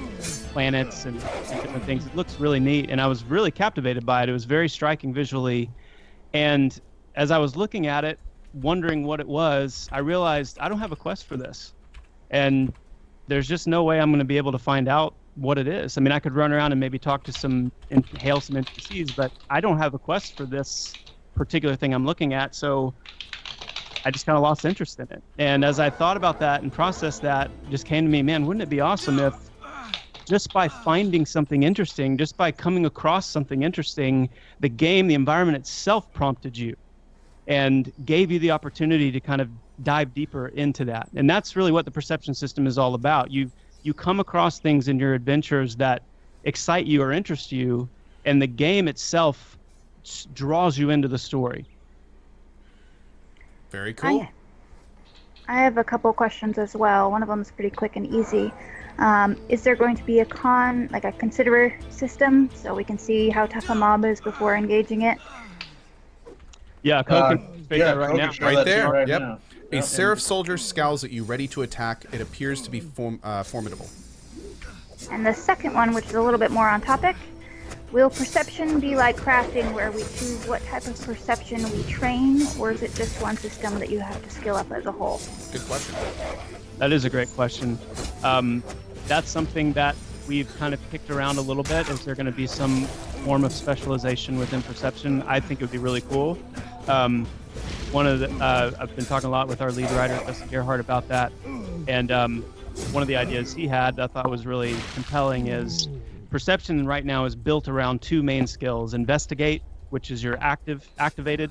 planets, and different things. It looks really neat, and I was really captivated by it. It was very striking visually. And as I was looking at it, wondering what it was, I realized I don't have a quest for this. And there's just no way I'm going to be able to find out what it is. I mean, I could run around and maybe talk to hail some NPCs, but I don't have a quest for this particular thing I'm looking at, so I just kind of lost interest in it. And as I thought about that and processed that, it just came to me, man, wouldn't it be awesome if just by finding something interesting, just by coming across something interesting, the game, the environment itself prompted you and gave you the opportunity to kind of dive deeper into that. And that's really what the perception system is all about. You come across things in your adventures that excite you or interest you, and the game itself draws you into the story. Very cool. I have a couple questions as well. One of them is pretty quick and easy. Is there going to be a consider system so we can see how tough a mob is before engaging it? Yeah, Cohh can speak that right now. Right there. Right Yep. now. A Seraph soldier scowls at you, ready to attack. It appears to be formidable. And the second one, which is a little bit more on topic, will perception be like crafting where we choose what type of perception we train, or is it just one system that you have to skill up as a whole? Good question. That is a great question. That's something that we've kind of kicked around a little bit. Is there going to be some form of specialization within perception? I think it would be really cool. I've been talking a lot with our lead writer, Justin Gerhardt, about that. And one of the ideas he had that I thought was really compelling is perception right now is built around two main skills: investigate, which is your activated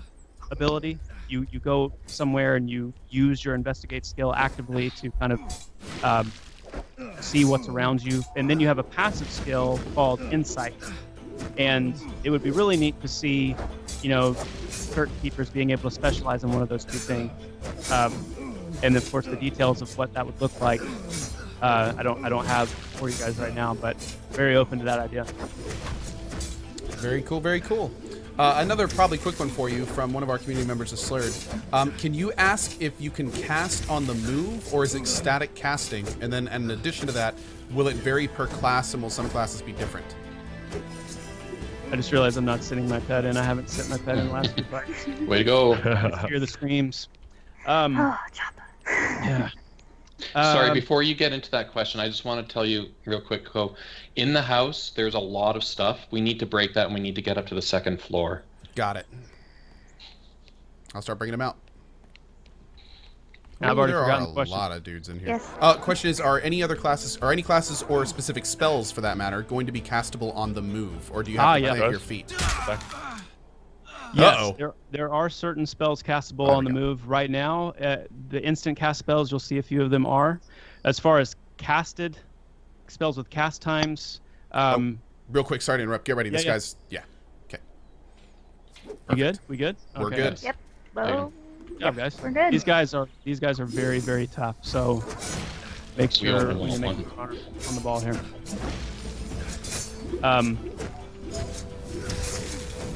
ability. You go somewhere and you use your investigate skill actively to kind of see what's around you. And then you have a passive skill called insight. And it would be really neat to see, certain keepers being able to specialize in one of those two things. And of course, the details of what that would look like, I don't have for you guys right now, but very open to that idea. Very cool, very cool. Another probably quick one for you from one of our community members, is Slurred. Can you ask if you can cast on the move, or is it static casting? And then in addition to that, will it vary per class, and will some classes be different? I just realized I'm not sitting my pet in. I haven't sit my pet in the last few fights. Way to go. I hear the screams. Oh, Choppa. Yeah. Sorry, before you get into that question, I just want to tell you real quick, Cohh. In the house, there's a lot of stuff. We need to break that, and we need to get up to the second floor. Got it. I'll start bringing them out. I've already there forgotten are the question. a lot of dudes in here. Yes. Question is, are any classes or specific spells, for that matter, going to be castable on the move, or do you have to play at your feet? Yes, there are certain spells castable on the move right now. The instant cast spells, you'll see a few of them are. As far as casted spells with cast times, real quick, sorry to interrupt. Get ready. This guy's okay. You good? We good? We're okay. good. Yep. Well, Good job, guys. we're good. These guys are very, very tough. So make sure you make on the ball here.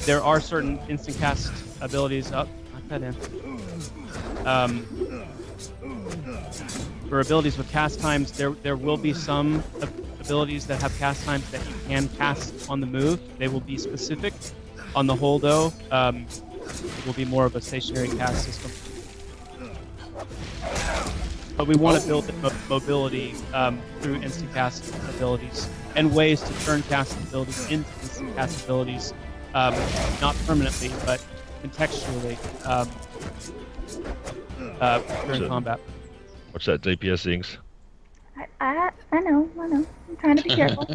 There are certain instant cast abilities. Knock that in. For abilities with cast times, there will be some abilities that have cast times that you can cast on the move. They will be specific. On the whole, though, it will be more of a stationary cast system. But we want to build the mobility through instant cast abilities and ways to turn cast abilities into instant cast abilities, not permanently, but contextually during combat. Watch that DPS inks. I know. I'm trying to be careful.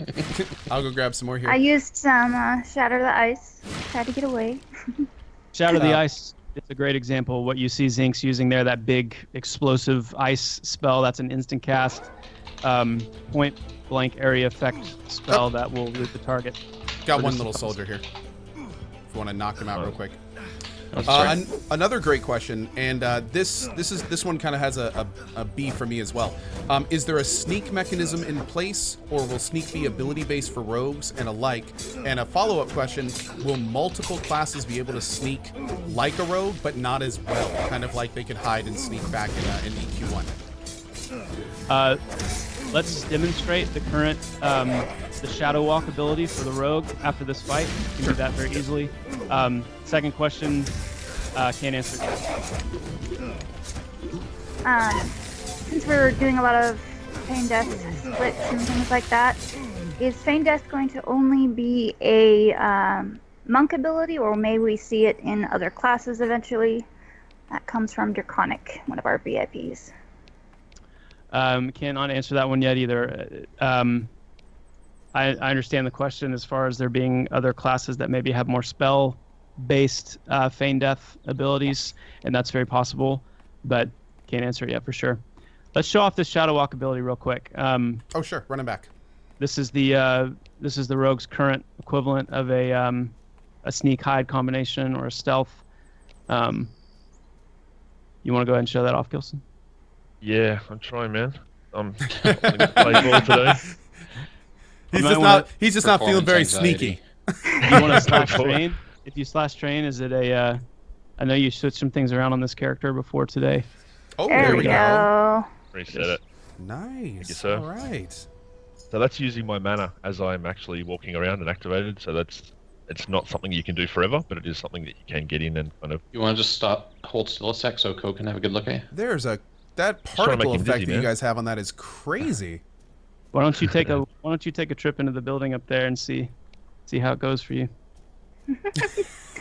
I'll go grab some more here. I used some Shatter the Ice. Tried to get away. Shatter the Ice It's a great example. What you see Zinx using there, that big explosive ice spell, that's an instant cast, point blank area effect spell that will loot the target. Got one little soldier here. If you want to knock him out real quick. Sorry. Another great question, and this one kind of has a B for me as well. Is there a sneak mechanism in place, or will sneak be ability based for rogues and alike? And a follow-up question: will multiple classes be able to sneak like a rogue, but not as well? Kind of like they could hide and sneak back in EQ1. Let's demonstrate the current the shadow walk ability for the rogue after this fight. You can do that very easily. Second question, can't answer yet. Since we're doing a lot of Feign Death splits and things like that, is Feign Death going to only be a monk ability, or may we see it in other classes eventually? That comes from Draconic, one of our VIPs. Cannot answer that one yet either. I understand the question as far as there being other classes that maybe have more spell-based Feign Death abilities, and that's very possible, but can't answer it yet for sure. Let's show off this Shadow Walk ability real quick. Oh sure, running back. This is the rogue's current equivalent of a sneak hide combination or a stealth. You want to go ahead and show that off, Gilson? Yeah, I'm trying, man. I'm going to play ball today. He's just not feeling very Performance sneaky. You want to slash train? If you slash train, is it a? I know you switched some things around on this character before today. Oh, There we go. Reset it. Nice. you, sir. All right. So that's using my mana as I'm actually walking around and activated. So it's not something you can do forever, but it is something that you can get in and kind of. You want to just hold still a sec so Cohh can have a good look at you? That trying to particle make him effect dizzy, that you man. guys have on that is crazy. Why don't you take a trip into the building up there and see how it goes for you?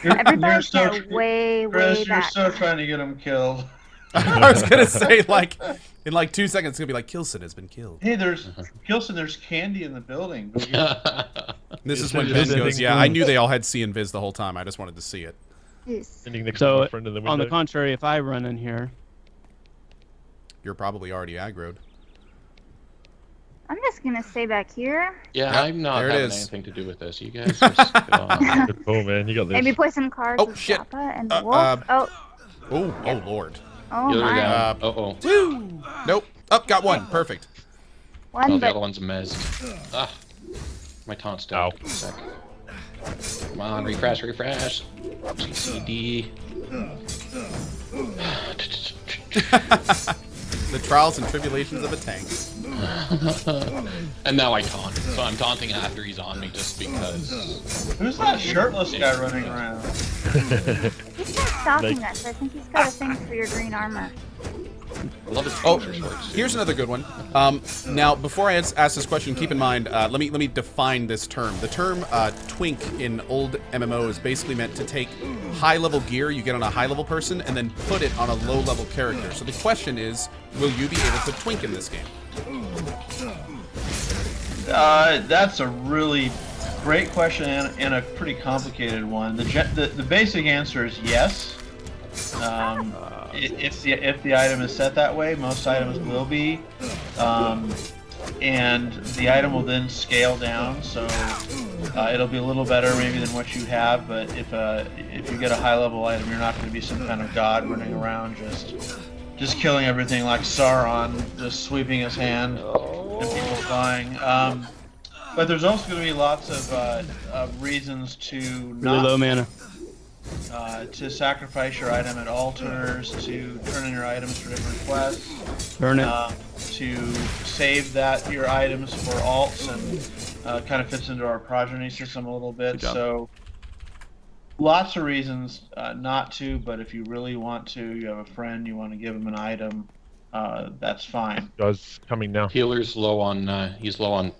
Everybody's so- got way Chris, you're back. so trying to get him killed. I was gonna say in 2 seconds it's gonna be like Kilson has been killed. Hey, Gilson, there's candy in the building. Go get This is Yeah, when so Viz you're goes. sitting- Yeah, I knew they all had C and Viz the whole time. I just wanted to see it. Jeez. Standing next to my So friend in the window. on the contrary, if I run in here, You're probably already aggroed. I'm just gonna stay back here. Yeah, Yep, I'm not there it having is. anything to do with this. You guys just go on. Good call, man. You got this. Maybe play some cards Oh, with shit. Zappa and the wolf. Oh Oh Lord. my. The other guy. Uh-oh. Two. Nope. Up. Got one. Perfect. Oh, One, the but other one's a mez. Ah, my taunt's down. Ow. Sec. Come on, refresh. GCD. The trials and tribulations of a tank. And now I taunt. So I'm taunting after he's on me just because. Who's that shirtless guy running around? he's not stalking us. I think he's got a thing for your green armor. I love his Oh, boxer shorts, too. here's another good one. Now, before I ask this question, keep in mind. Let me define this term. The term twink in old MMO is basically meant to take high-level gear you get on a high-level person and then put it on a low-level character. So the question is, will you be able to twink in this game? That's a really great question and a pretty complicated one. The basic answer is yes. If the item is set that way, most items will be, and the item will then scale down, so it'll be a little better maybe than what you have. But if you get a high level item, you're not going to be some kind of god running around just killing everything like Sauron, just sweeping his hand and people flying. But there's also going to be lots of reasons to really not low mana. to sacrifice your item at altars, to turn in your items for different quests, Burn it. to save your items for alts, and kind of fits into our progeny system a little bit. Good job. So lots of reasons not to, but if you really want to, you have a friend, you want to give him an item, that's fine. Guys coming now. Healer's low on. He's low on.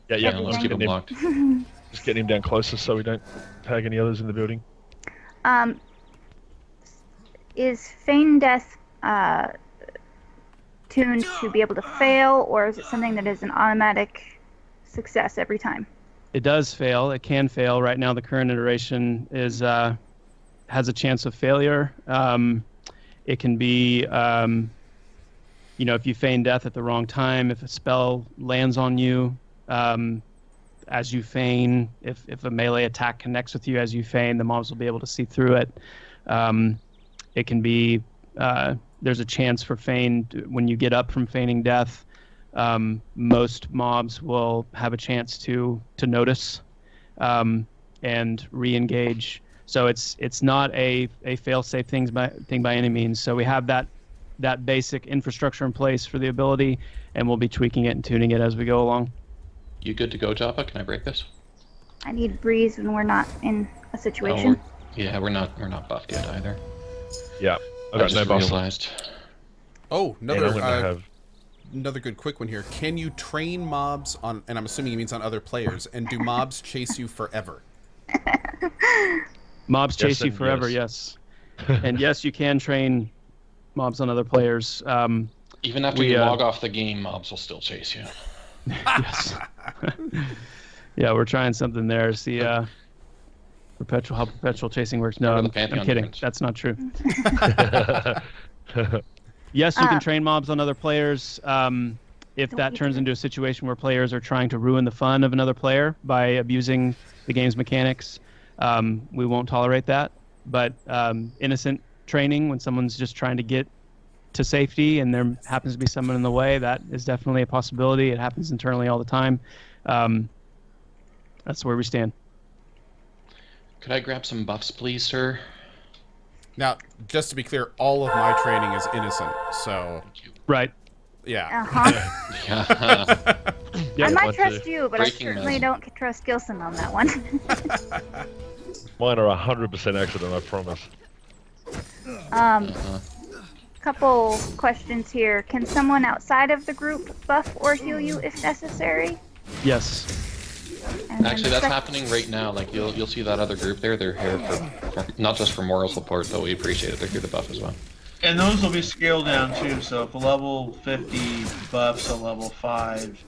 Yeah. Everything. Let's keep him locked. Just getting him down closer so we don't tag any others in the building. Is Feign Death tuned to be able to fail, or is it something that is an automatic success every time? It does fail. It can fail. Right now, the current iteration is has a chance of failure. It can be, if you feign death at the wrong time, if a spell lands on you as you feign, if a melee attack connects with you as you feign, the mobs will be able to see through it. It can be, there's a chance for feign, when you get up from feigning death, most mobs will have a chance to notice and re-engage. So it's not a fail-safe thing by any means. So we have that basic infrastructure in place for the ability, and we'll be tweaking it and tuning it as we go along. You good to go, Joppa? Can I break this? I need breeze when we're not in a situation. We're not buffed yet either. Yeah, I I got no just buff. realized. Oh, And I'm gonna have. another good quick one here. Can you train mobs on, and I'm assuming he means on other players, and do mobs chase you forever? Mobs Yes chase you and yes. yes. And yes, you can train mobs on other players. Even after you log off the game, mobs will still chase you. Yes. Yeah, we're trying something there. See how perpetual chasing works. No, Or I'm the Pantheon kidding. difference. That's not true. Yes, you can train mobs on other players. If that turns into a situation where players are trying to ruin the fun of another player by abusing the game's mechanics, we won't tolerate that. But innocent training, when someone's just trying to get to safety and there happens to be someone in the way, that is definitely a possibility. It happens internally all the time. That's where we stand. Could I grab some buffs, please, sir? Now, just to be clear, all of my training is innocent, so Right. yeah. Uh-huh. Yeah. I might want trust to- you, but Breaking I certainly news. don't trust Gilson on that one. Mine are 100% accident, I promise. Couple questions here. Can someone outside of the group buff or heal you if necessary? Yes. And then Actually, that's sec- happening right now. Like you'll see that other group there. They're here for not just for moral support, though we appreciate it. They're here to buff as well. And those will be scaled down too. So if a level 50 buffs a level 5,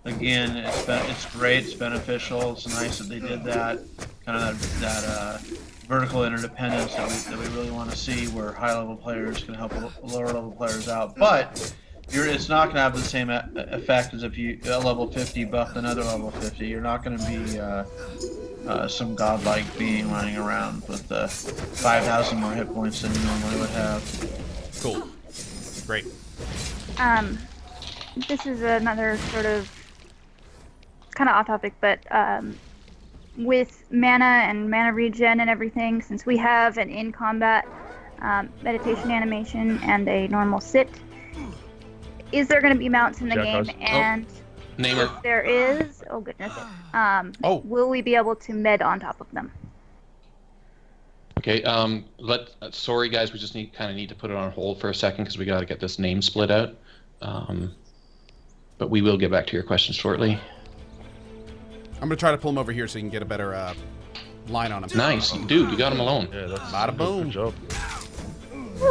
again, it's great. It's beneficial. It's nice that they did that. Kind of that vertical interdependence that we really want to see, where high level players can help lower level players out. But it's not going to have the same effect as if you a level 50 buffed another level 50. You're not going to be some godlike being running around with 5,000 more hit points than you normally would have. Cool. Great. This is another sort of kind of off topic, but with mana and mana regen and everything, since we have an in-combat meditation animation and a normal sit, is there going to be mounts in the Jackals. game? And Namer. if there is, oh goodness, will we be able to med on top of them? Okay. Sorry, guys. We just need to put it on hold for a second because we got to get this name split out. But we will get back to your question shortly. I'm gonna try to pull him over here so you can get a better line on him. Nice, dude. You got him alone. Yeah, that's Bada boom. Good job.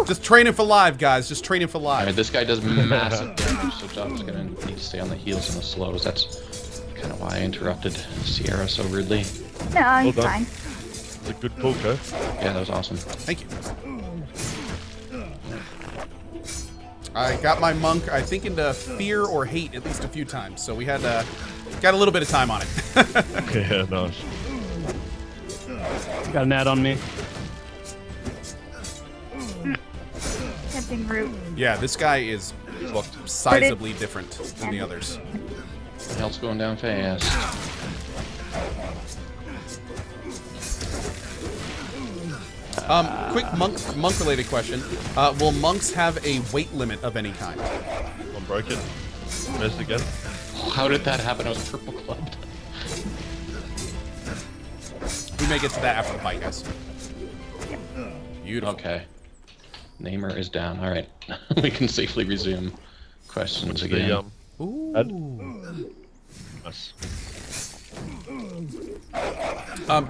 Just training for live, guys. Just training for All live. right, this guy does massive damage, so Job's gonna need to stay on the heels and the slows. That's kind of why I interrupted Sierra so rudely. No, he's done. fine. It's a good pull, Co. Yeah, that was awesome. Thank you. I got my monk, I think, into fear or hate at least a few times, so we had got a little bit of time on it. Yeah, nice. Got an ad on me. Tempting route. Yeah, this guy is sizably different than the others. The hell's going down fast. Quick monk related question. Will monks have a weight limit of any kind? One broken. Missed again. How did that happen? I was purple clubbed. We may get to that after the fight, guys. Beautiful. Okay. Namer is down. All right. We can safely resume questions The again. ad. Nice.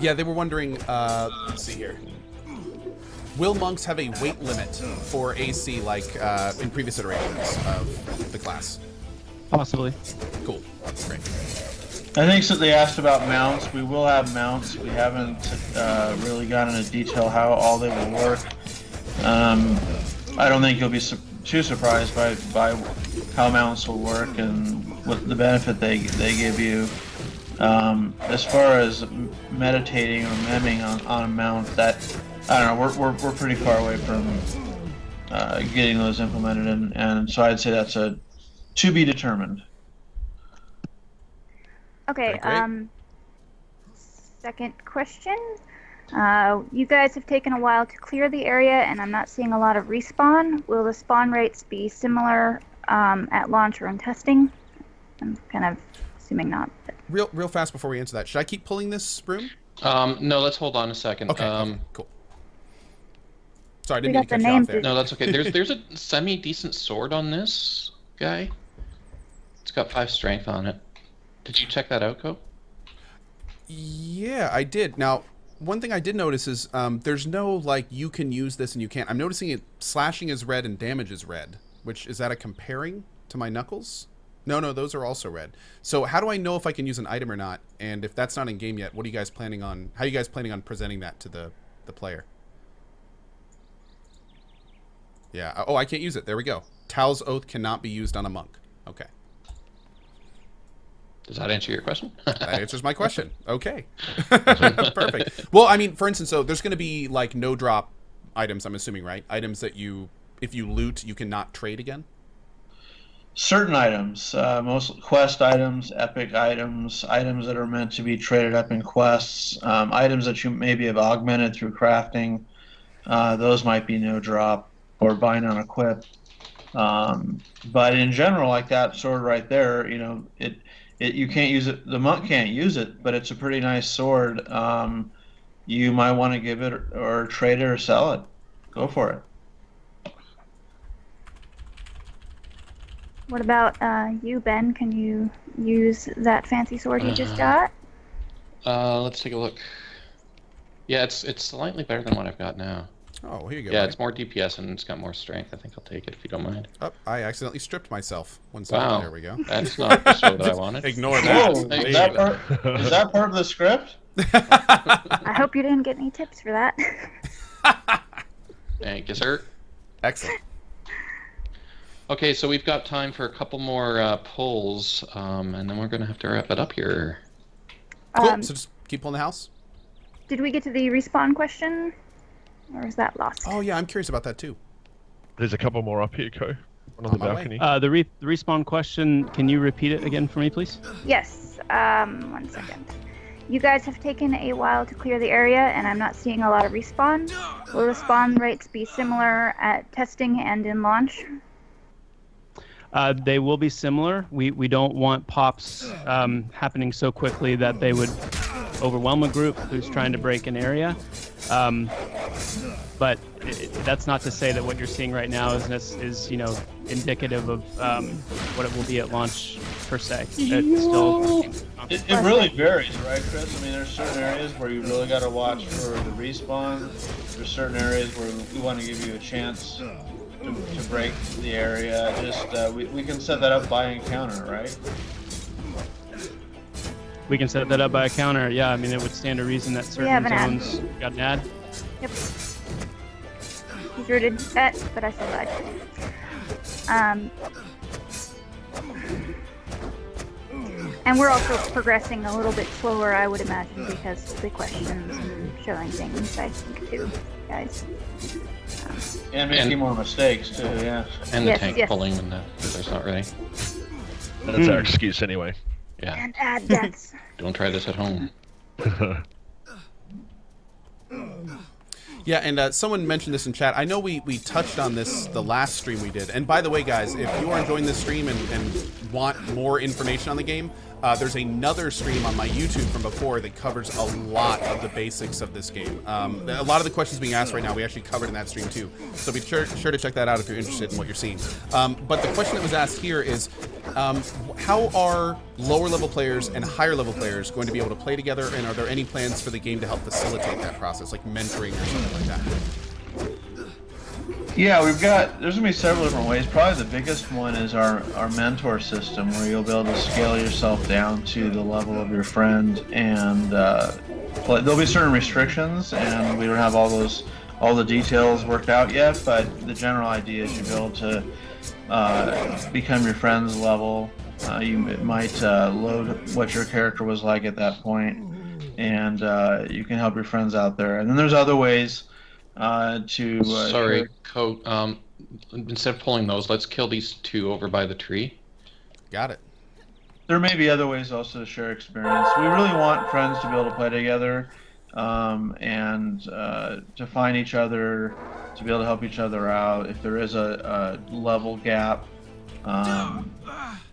Yeah, they were wondering, let's see here. Will monks have a weight limit for AC like in previous iterations of the class? Possibly. Cool. Great. I think that they asked about mounts. We will have mounts. We haven't really gone into detail how all they will work. I don't think you'll be too surprised by how mounts will work and what the benefit they give you. As far as meditating or memming on a mount, that I don't know. We're pretty far away from getting those implemented, and so I'd say that's a to be determined. Okay. Great. Second question. You guys have taken a while to clear the area, and I'm not seeing a lot of respawn. Will the spawn rates be similar at launch or in testing? I'm kind of assuming not. But... Real fast before we answer that, should I keep pulling this room? No, let's hold on a second. Okay, cool. Sorry, I We didn't mean got to the cut you off names. there. No, that's okay. There's a semi-decent sword on this guy. It's got 5 strength on it. Did you check that out, Co? Yeah, I did. Now, one thing I did notice is there's no, like, you can use this and you can't. I'm noticing it slashing is red and damage is red, which, is that a comparing to my knuckles? No, those are also red. So how do I know if I can use an item or not? And if that's not in game yet, what are you guys planning on, how are you guys planning on presenting that to the player? Yeah, oh, I can't use it. There we go. Tal's Oath cannot be used on a monk. Okay. Does that answer your question? That answers my question. Okay. Perfect. Well, I mean, for instance, so there's going to be like no drop items, I'm assuming, right? Items that you, if you loot, you cannot trade again? Certain items, most quest items, epic items, items that are meant to be traded up in quests, items that you maybe have augmented through crafting, those might be no drop or bind on equip. But in general, like that sword right there, you know, you can't use it. The monk can't use it, but it's a pretty nice sword. You might want to give it or trade it or sell it. Go for it. What about you, Ben? Can you use that fancy sword you just got? Let's take a look. Yeah, it's slightly better than what I've got now. Oh, here you go. Yeah, buddy. it's more DPS and it's got more strength. I think I'll take it if you don't mind. Oh, I accidentally stripped myself. One second. Wow. There we go. That's not the sword that I wanted. Ignore that. Whoa, There is you that, go. is that part of the script? I hope you didn't get any tips for that. Thank you, sir. Excellent. Okay, so we've got time for a couple more pulls, and then we're going to have to wrap it up here. Cool. So just keep pulling the house. Did we get to the respawn question? Or is that lost? Oh, yeah, I'm curious about that too. There's a couple more up here, Co. One on the On my way. balcony. The respawn question, can you repeat it again for me, please? Yes. 1 second. You guys have taken a while to clear the area, and I'm not seeing a lot of respawn. Will the spawn rates be similar at testing and in launch? They will be similar. We don't want pops happening so quickly that they would overwhelm a group who's trying to break an area. But that's not to say that what you're seeing right now is you know, indicative of what it will be at launch per se. It's still It really varies, right, Chris? I mean, there's certain areas where you really got to watch for the respawn. There's certain areas where we want to give you a chance to break the area. Just we can set that up by encounter, right? we can set that up by a counter. Yeah, I mean, it would stand to reason that We have certain an ad. zones got an ad. Yep. He's rooted at, but I still died. And we're also progressing a little bit slower, I would imagine, because of the questions and showing things, I think, too, guys. And making more mistakes too. Yeah. And the Yes, tank yes. pulling when the there's not ready. That's our excuse anyway. Yeah, And add deaths. don't try this at home. Yeah, and someone mentioned this in chat. I know we touched on this the last stream we did. And by the way, guys, if you are enjoying this stream and want more information on the game, there's another stream on my YouTube from before that covers a lot of the basics of this game. A lot of the questions being asked right now, we actually covered in that stream too. So be sure to check that out if you're interested in what you're seeing. But the question that was asked here is, how are lower level players and higher level players going to be able to play together, and are there any plans for the game to help facilitate that process, like mentoring or something like that? Yeah, there's gonna be several different ways. Probably the biggest one is our mentor system, where you'll be able to scale yourself down to the level of your friend, and there'll be certain restrictions, and we don't have all the details worked out yet. But the general idea is you'll be able to become your friend's level. You might load what your character was like at that point, and you can help your friends out there. And then there's other ways. Sorry, Coat. Instead of pulling those, let's kill these two over by the tree. Got it. There may be other ways also to share experience. We really want friends to be able to play together, and to find each other, to be able to help each other out. If there is a level gap,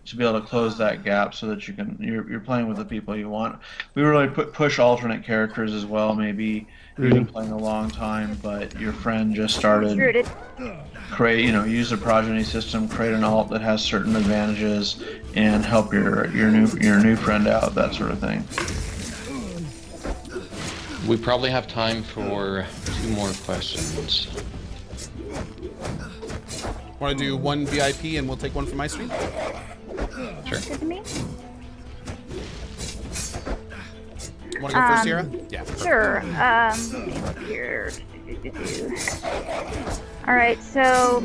to be able to close that gap so that you're playing with the people you want. We really push alternate characters as well. Maybe you've been playing a long time, but your friend just started. Use the progeny system, create an alt that has certain advantages, and help your new friend out. That sort of thing. We probably have time for 2 more questions. Want to do one VIP and we'll take one from my stream? Sure. Good to me. Want to go first, Sierra? Yeah. Sure. Let me look here. All right, so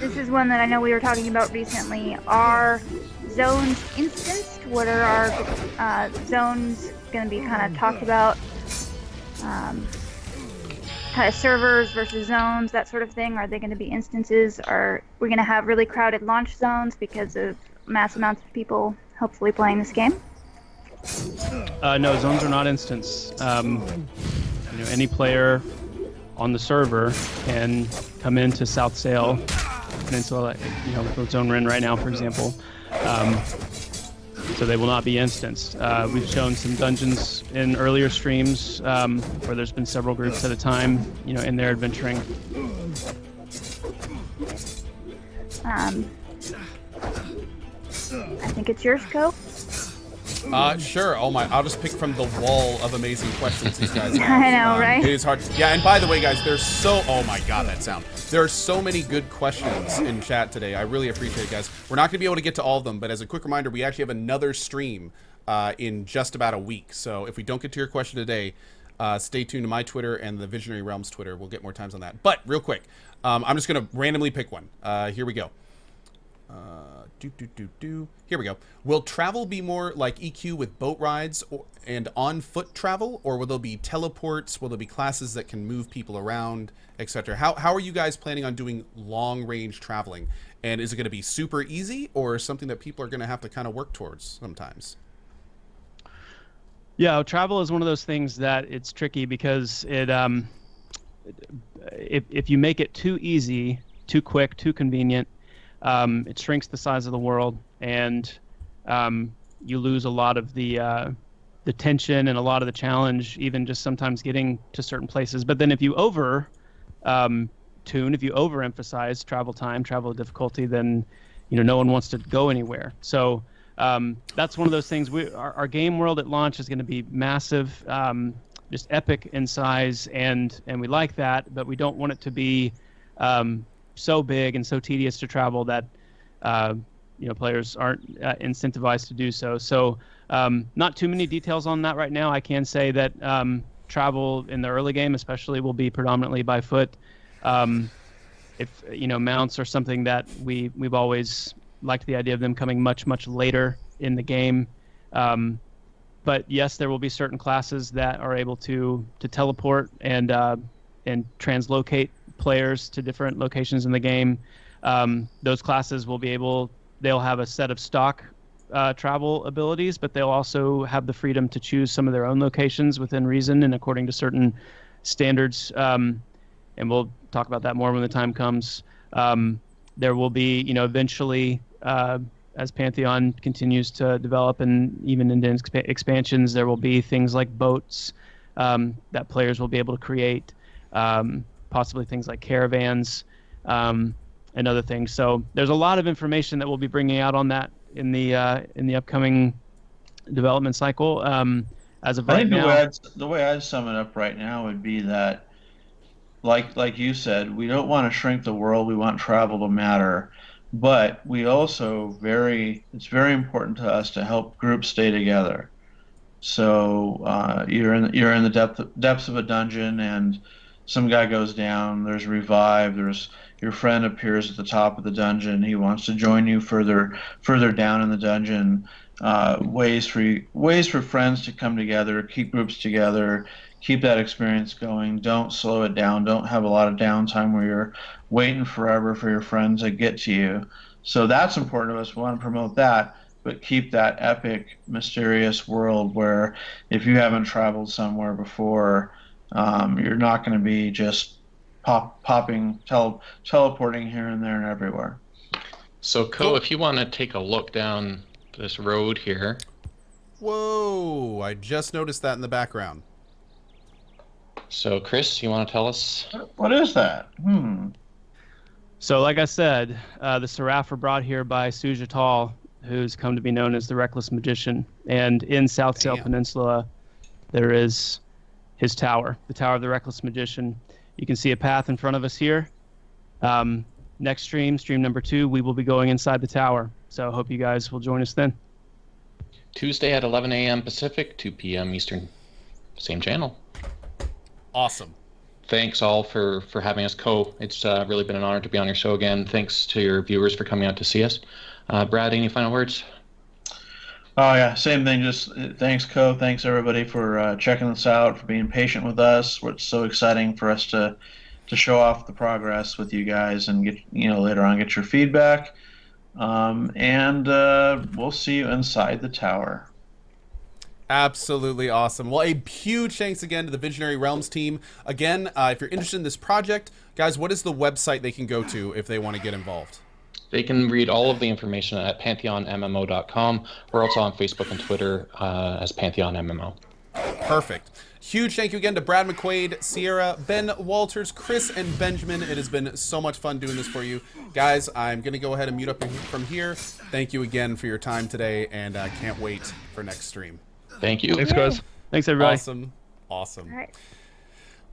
this is one that I know we were talking about recently. Are zones instanced? What are our zones going to be kind of talked about? Kind of servers versus zones, that sort of thing. Are they going to be instances? Are we going to have really crowded launch zones because of mass amounts of people hopefully playing this game? No, zones are not instance. Any player on the server can come into South Sail Peninsula, zone we're in right now, for example. So they will not be instanced. We've shown some dungeons in earlier streams where there's been several groups at a time, in there adventuring. I think it's yours, Co. Sure. Oh my! I'll just pick from the wall of amazing questions these guys have. I know, right? It is hard. Yeah, and by the way, guys, oh my god, that sound. There are so many good questions in chat today. I really appreciate it, guys. We're not going to be able to get to all of them, but as a quick reminder, we actually have another stream in just about a week. So if we don't get to your question today, stay tuned to my Twitter and the Visionary Realms Twitter. We'll get more times on that. But real quick, I'm just going to randomly pick one. Here we go. Here we go. Will travel be more like EQ with boat rides and on foot travel, or will there be teleports? Will there be classes that can move people around, etc.? How are you guys planning on doing long range traveling? And is it going to be super easy, or something that people are going to have to kind of work towards sometimes? Yeah, travel is one of those things that it's tricky because if you make it too easy, too quick, too convenient, it shrinks the size of the world, and you lose a lot of the tension and a lot of the challenge, even just sometimes getting to certain places. But then if you if you overemphasize travel time, travel difficulty, then no one wants to go anywhere. So that's one of those things. Our game world at launch is going to be massive, just epic in size, and we like that, but we don't want it to be so big and so tedious to travel that players aren't incentivized to do so. So not too many details on that right now. I can say that travel in the early game especially will be predominantly by foot. If mounts are something that we've always liked the idea of them coming much later in the game. But yes, there will be certain classes that are able to teleport and translocate players to different locations in the game. Those classes they'll have a set of stock travel abilities, but they'll also have the freedom to choose some of their own locations within reason and according to certain standards. And we'll talk about that more when the time comes. There will be, eventually, as Pantheon continues to develop and even into expansions, there will be things like boats that players will be able to create. Possibly things like caravans and other things. So there's a lot of information that we'll be bringing out on that in the upcoming development cycle. As of right now, the way I'd sum it up right now would be that like you said, we don't want to shrink the world. We want travel to matter, but we also it's very important to us to help groups stay together. So you're in the depths of a dungeon, and some guy goes down. There's revive. There's your friend appears at the top of the dungeon. He wants to join you further down in the dungeon. Ways for friends to come together, keep groups together, keep that experience going. Don't slow it down. Don't have a lot of downtime where you're waiting forever for your friends to get to you. So that's important to us. We want to promote that, but keep that epic, mysterious world where if you haven't traveled somewhere before, you're not going to be just teleporting here and there and everywhere. So, if you want to take a look down this road here. Whoa, I just noticed that in the background. So, Chris, you want to tell us? What is that? So, like I said, the Seraph were brought here by Sujatal, who's come to be known as the Reckless Magician. And in South Sail Peninsula, there is his tower, the Tower of the Reckless Magician. You can see a path in front of us here. Next stream number 2, we will be going inside the tower. So I hope you guys will join us then. Tuesday at 11 a.m. Pacific, 2 p.m. Eastern. Same channel. Awesome. Thanks all for having us, Co. It's really been an honor to be on your show again. Thanks to your viewers for coming out to see us. Brad, any final words? Oh yeah, same thing. Just thanks, Co. Thanks everybody for checking this out, for being patient with us. It's so exciting for us to show off the progress with you guys and get later on get your feedback. And we'll see you inside the tower. Absolutely awesome. Well, a huge thanks again to the Visionary Realms team. Again, if you're interested in this project, guys, what is the website they can go to if they want to get involved? They can read all of the information at pantheonmmo.com. We're also on Facebook and Twitter as Pantheon MMO. Perfect. Huge thank you again to Brad McQuaid, Sierra, Ben Walters, Chris, and Benjamin. It has been so much fun doing this for you. Guys, I'm going to go ahead and mute up from here. Thank you again for your time today, and I can't wait for next stream. Thank you. Thanks, guys. Thanks, everybody. Awesome. Awesome. All right.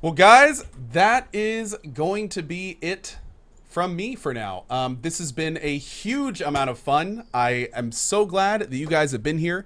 Well, guys, that is going to be it from me for now. This has been a huge amount of fun. I am so glad that you guys have been here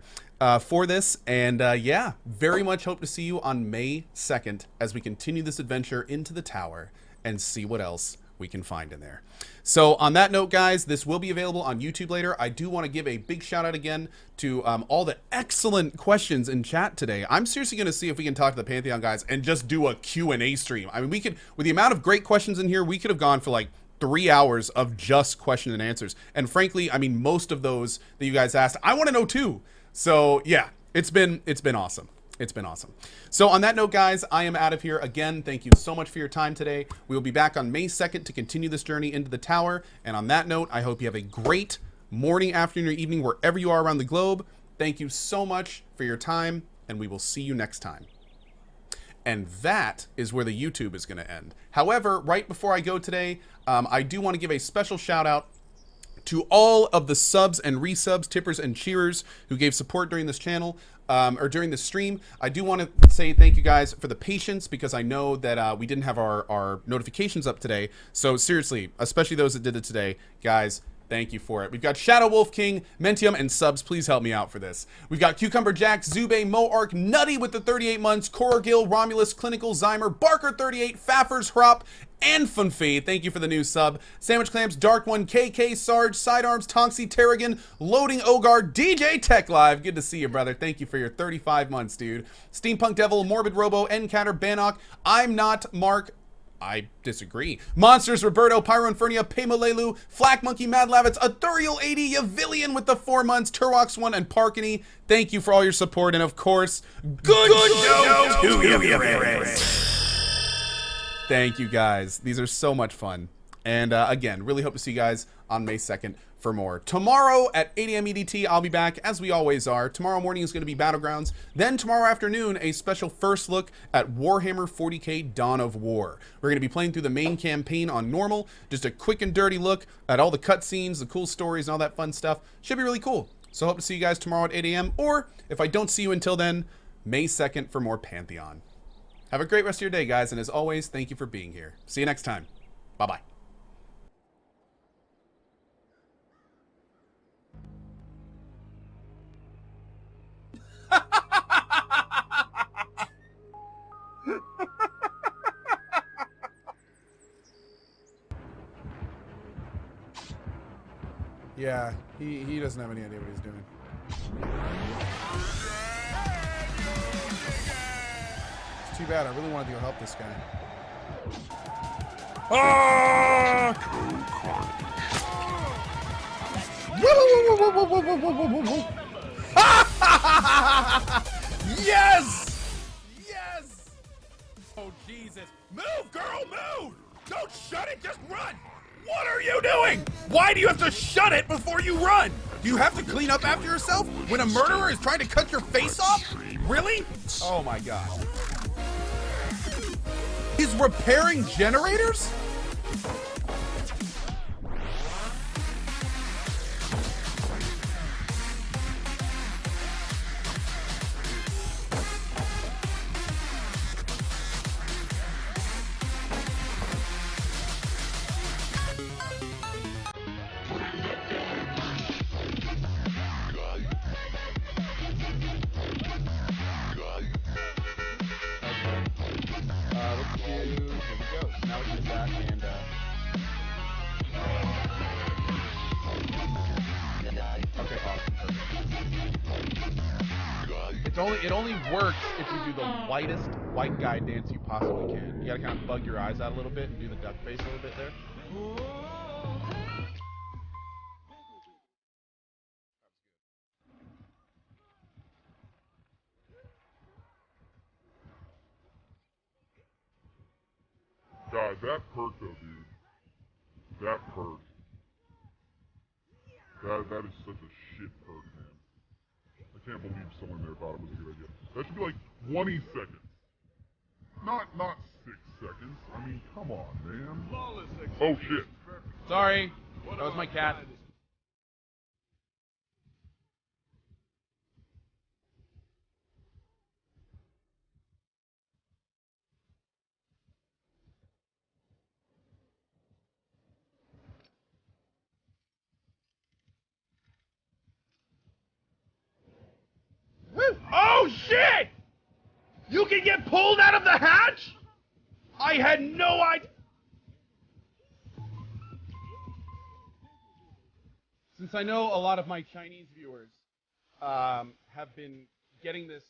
for this. And yeah, very much hope to see you on May 2nd as we continue this adventure into the tower and see what else we can find in there. So on that note, guys, this will be available on YouTube later. I do want to give a big shout out again to all the excellent questions in chat today. I'm seriously going to see if we can talk to the Pantheon guys and just do a Q&A stream. I mean, we could, with the amount of great questions in here, we could have gone for like 3 hours of just question and answers. And frankly, I mean, most of those that you guys asked, I want to know too. So yeah, it's been awesome. It's been awesome. So on that note, guys, I am out of here. Again, thank you so much for your time today. We will be back on May 2nd to continue this journey into the tower. And on that note, I hope you have a great morning, afternoon, or evening, wherever you are around the globe. Thank you so much for your time, and we will see you next time. And that is where the YouTube is going to end. However, right before I go today, I do want to give a special shout out to all of the subs and resubs, tippers and cheerers who gave support during this channel. Or during the stream. I do want to say thank you guys for the patience, because I know that we didn't have our notifications up today. So seriously, especially those that did it today, guys, thank you for it. We've got Shadow Wolf King, Mentium, and subs. Please help me out for this. We've got Cucumber Jack, Zube, Moark, Nutty with the 38 months, Corgil, Romulus, Clinical, Zymer, Barker 38, Faffers, Hrop, and Funfade. Thank you for the new sub. Sandwich Clamps, Dark One, KK, Sarge, Sidearms, Tonksy, Terrigan, Loading Ogar, DJ Tech Live. Good to see you, brother. Thank you for your 35 months, dude. Steampunk Devil, Morbid Robo, Encounter, Bannock, I'm Not Mark. I disagree. Monsters, Roberto, Pyro Infernia, Pamalelu, Flak Monkey, Mad Lavitz, Athuriel 80, Yavillian with the 4 months, Turwox 1, and Parkany. Thank you for all your support, and of course, good show to you, friends. Thank you, guys. These are so much fun. And again, really hope to see you guys on May 2nd for more. Tomorrow at 8 a.m. EDT, I'll be back, as we always are. Tomorrow morning is going to be Battlegrounds. Then tomorrow afternoon, a special first look at Warhammer 40k Dawn of War. We're going to be playing through the main campaign on normal. Just a quick and dirty look at all the cutscenes, the cool stories, and all that fun stuff. Should be really cool. So hope to see you guys tomorrow at 8 a.m. Or, if I don't see you until then, May 2nd for more Pantheon. Have a great rest of your day, guys, and as always, thank you for being here. See you next time. Bye-bye. Yeah, he doesn't have any idea what he's doing. It's too bad. I really wanted to go help this guy. Ah! Yes! Yes! Oh, Jesus. Move, girl, move! Don't shut it, just run! What are you doing? Why do you have to shut it before you run? Do you have to clean up after yourself when a murderer is trying to cut your face off? Really? Oh my God. He's repairing generators? It only works if you do the whitest white guy dance you possibly can. You gotta kind of bug your eyes out a little bit and do the duck face a little bit there. God, that perk though, dude. That perk. That is such a shit perk, man. I can't believe someone there thought it was a good idea. That should be like 20 seconds. Not 6 seconds. I mean, come on, man. Oh shit. Sorry, that was my cat. Oh shit! You can get pulled out of the hatch? I had no idea. Since I know a lot of my Chinese viewers have been getting this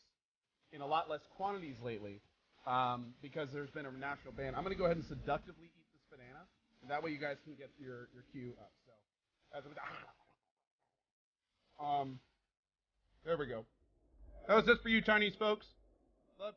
in a lot less quantities lately, because there's been a national ban, I'm going to go ahead and seductively eat this banana. And that way you guys can get your cue up. So, there we go. That was just for you Chinese folks. Love.